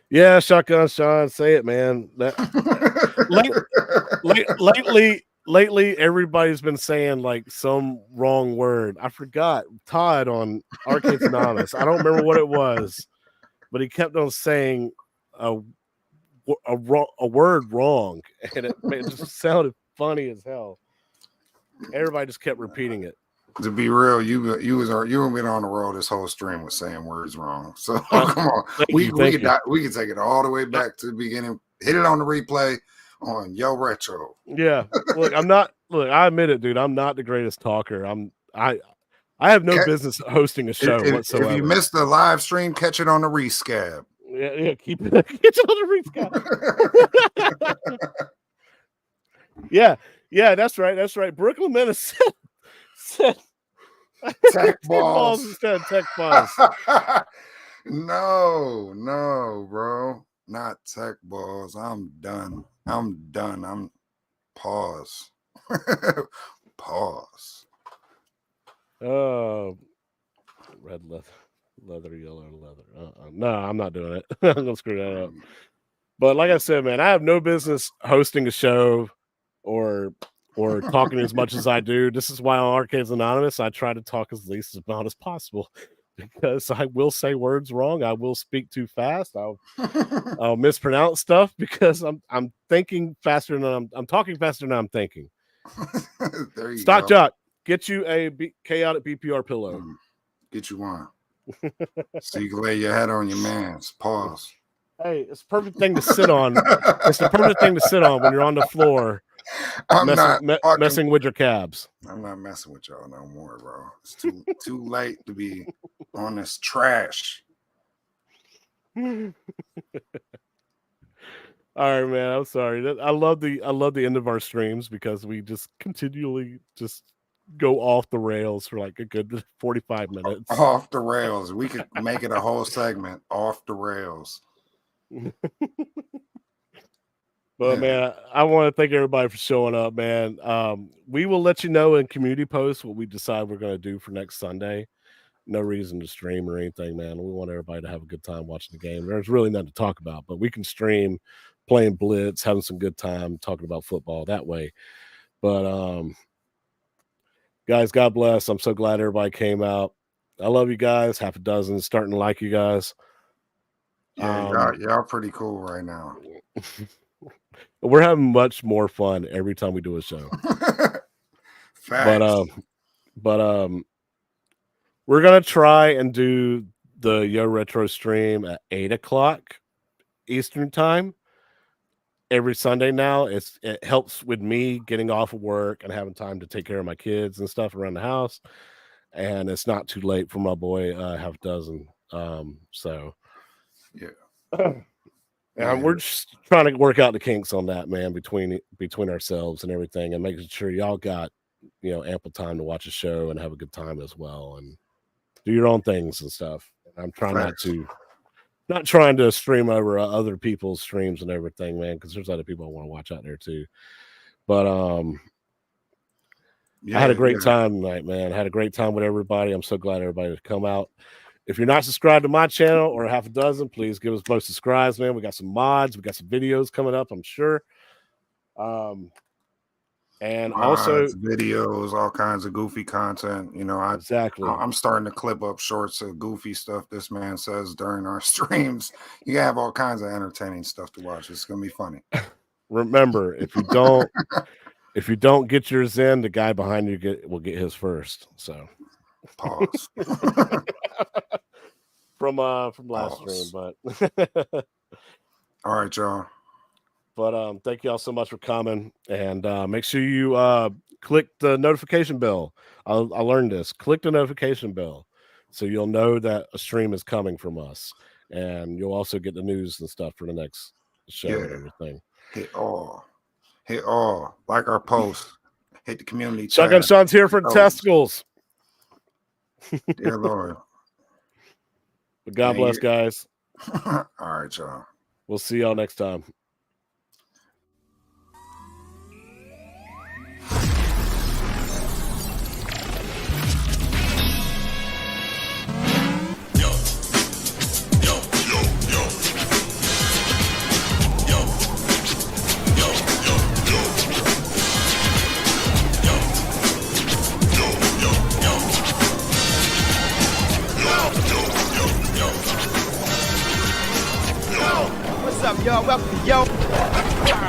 Yeah, Shotgun Sean, say it, man. Lately, everybody's been saying like some wrong word. I forgot. Todd on Arcades Anonymous. I don't remember what it was, but he kept on saying a word wrong, and it just sounded funny as hell. Everybody just kept repeating it. To be real, you have been on the road this whole stream with saying words wrong. So come on, we can take it all the way back to the beginning. Hit it on the replay on Yo Retro. Yeah, look, I admit it, dude. I'm not the greatest talker. I have no business hosting a show whatsoever. If you missed the live stream, catch it on the rescab. Yeah, keep it on the rescab. Yeah, that's right. Brooklyn Menace said tech balls instead of tech balls. No, bro, not tech balls. I'm done. I'm pause. Pause. Oh, red leather, yellow leather. No, I'm not doing it. I'm gonna screw that up. But like I said, man, I have no business hosting a show or talking as much as I do. This is why on Arcades Anonymous I try to talk as least amount as possible, because I will say words wrong. I will speak too fast. I'll mispronounce stuff because I'm thinking faster than I'm talking faster than I'm thinking. There you Stock go. Jock, get you a chaotic BPR pillow. Get you one. So you can lay your head on your man's. Pause. Hey, it's the perfect thing to sit on. It's the perfect thing to sit on when you're on the floor. Messing with your cabs. I'm not messing with y'all no more, bro. It's too late to be on this trash. All right, man. I'm sorry. I love the end of our streams because we just continually just go off the rails for like a good 45 minutes. Off the rails. We could make it a whole segment. Off the rails. But man, I want to thank everybody for showing up, man. We will let you know in community posts what we decide we're going to do for next Sunday. no reason to stream or anything, man. We want everybody to have a good time watching the game. There's really nothing to talk about, but we can stream playing Blitz, having some good time, talking about football that way. But guys, God bless. I'm so glad everybody came out. I love you guys. Half a dozen, starting to like you guys. Yeah, y'all pretty cool right now. We're having much more fun every time we do a show. Facts. But we're gonna try and do the Yo Retro stream at 8:00 Eastern time every Sunday now. It helps with me getting off of work and having time to take care of my kids and stuff around the house, and it's not too late for my boy half a dozen. So yeah. And we're just trying to work out the kinks on that, man, between ourselves and everything, and making sure y'all got, you know, ample time to watch a show and have a good time as well, and do your own things and stuff. I'm trying not trying to stream over other people's streams and everything, man, because there's other people I want to watch out there too. But I had a great time tonight, man. I had a great time with everybody. I'm so glad everybody would come out. If you're not subscribed to my channel or half a dozen, please give us both subscribes, man. We got some mods, we got some videos coming up, I'm sure. And also videos, all kinds of goofy content. You know, exactly. I'm starting to clip up shorts of goofy stuff this man says during our streams. You have all kinds of entertaining stuff to watch. It's gonna be funny. Remember, if you don't get yours in, the guy behind you will get his first. So pause. from last stream, but all right, y'all. But thank you all so much for coming, and make sure you click the notification bell. I learned this. Click the notification bell so you'll know that a stream is coming from us, and you'll also get the news and stuff for the next show and everything. Hit all, like our post. Hit the community. Shotgun Sean's here for the testicles. Dear Lord. But God bless, guys. All right, y'all. We'll see y'all next time. What's up, y'all? Welcome, yo.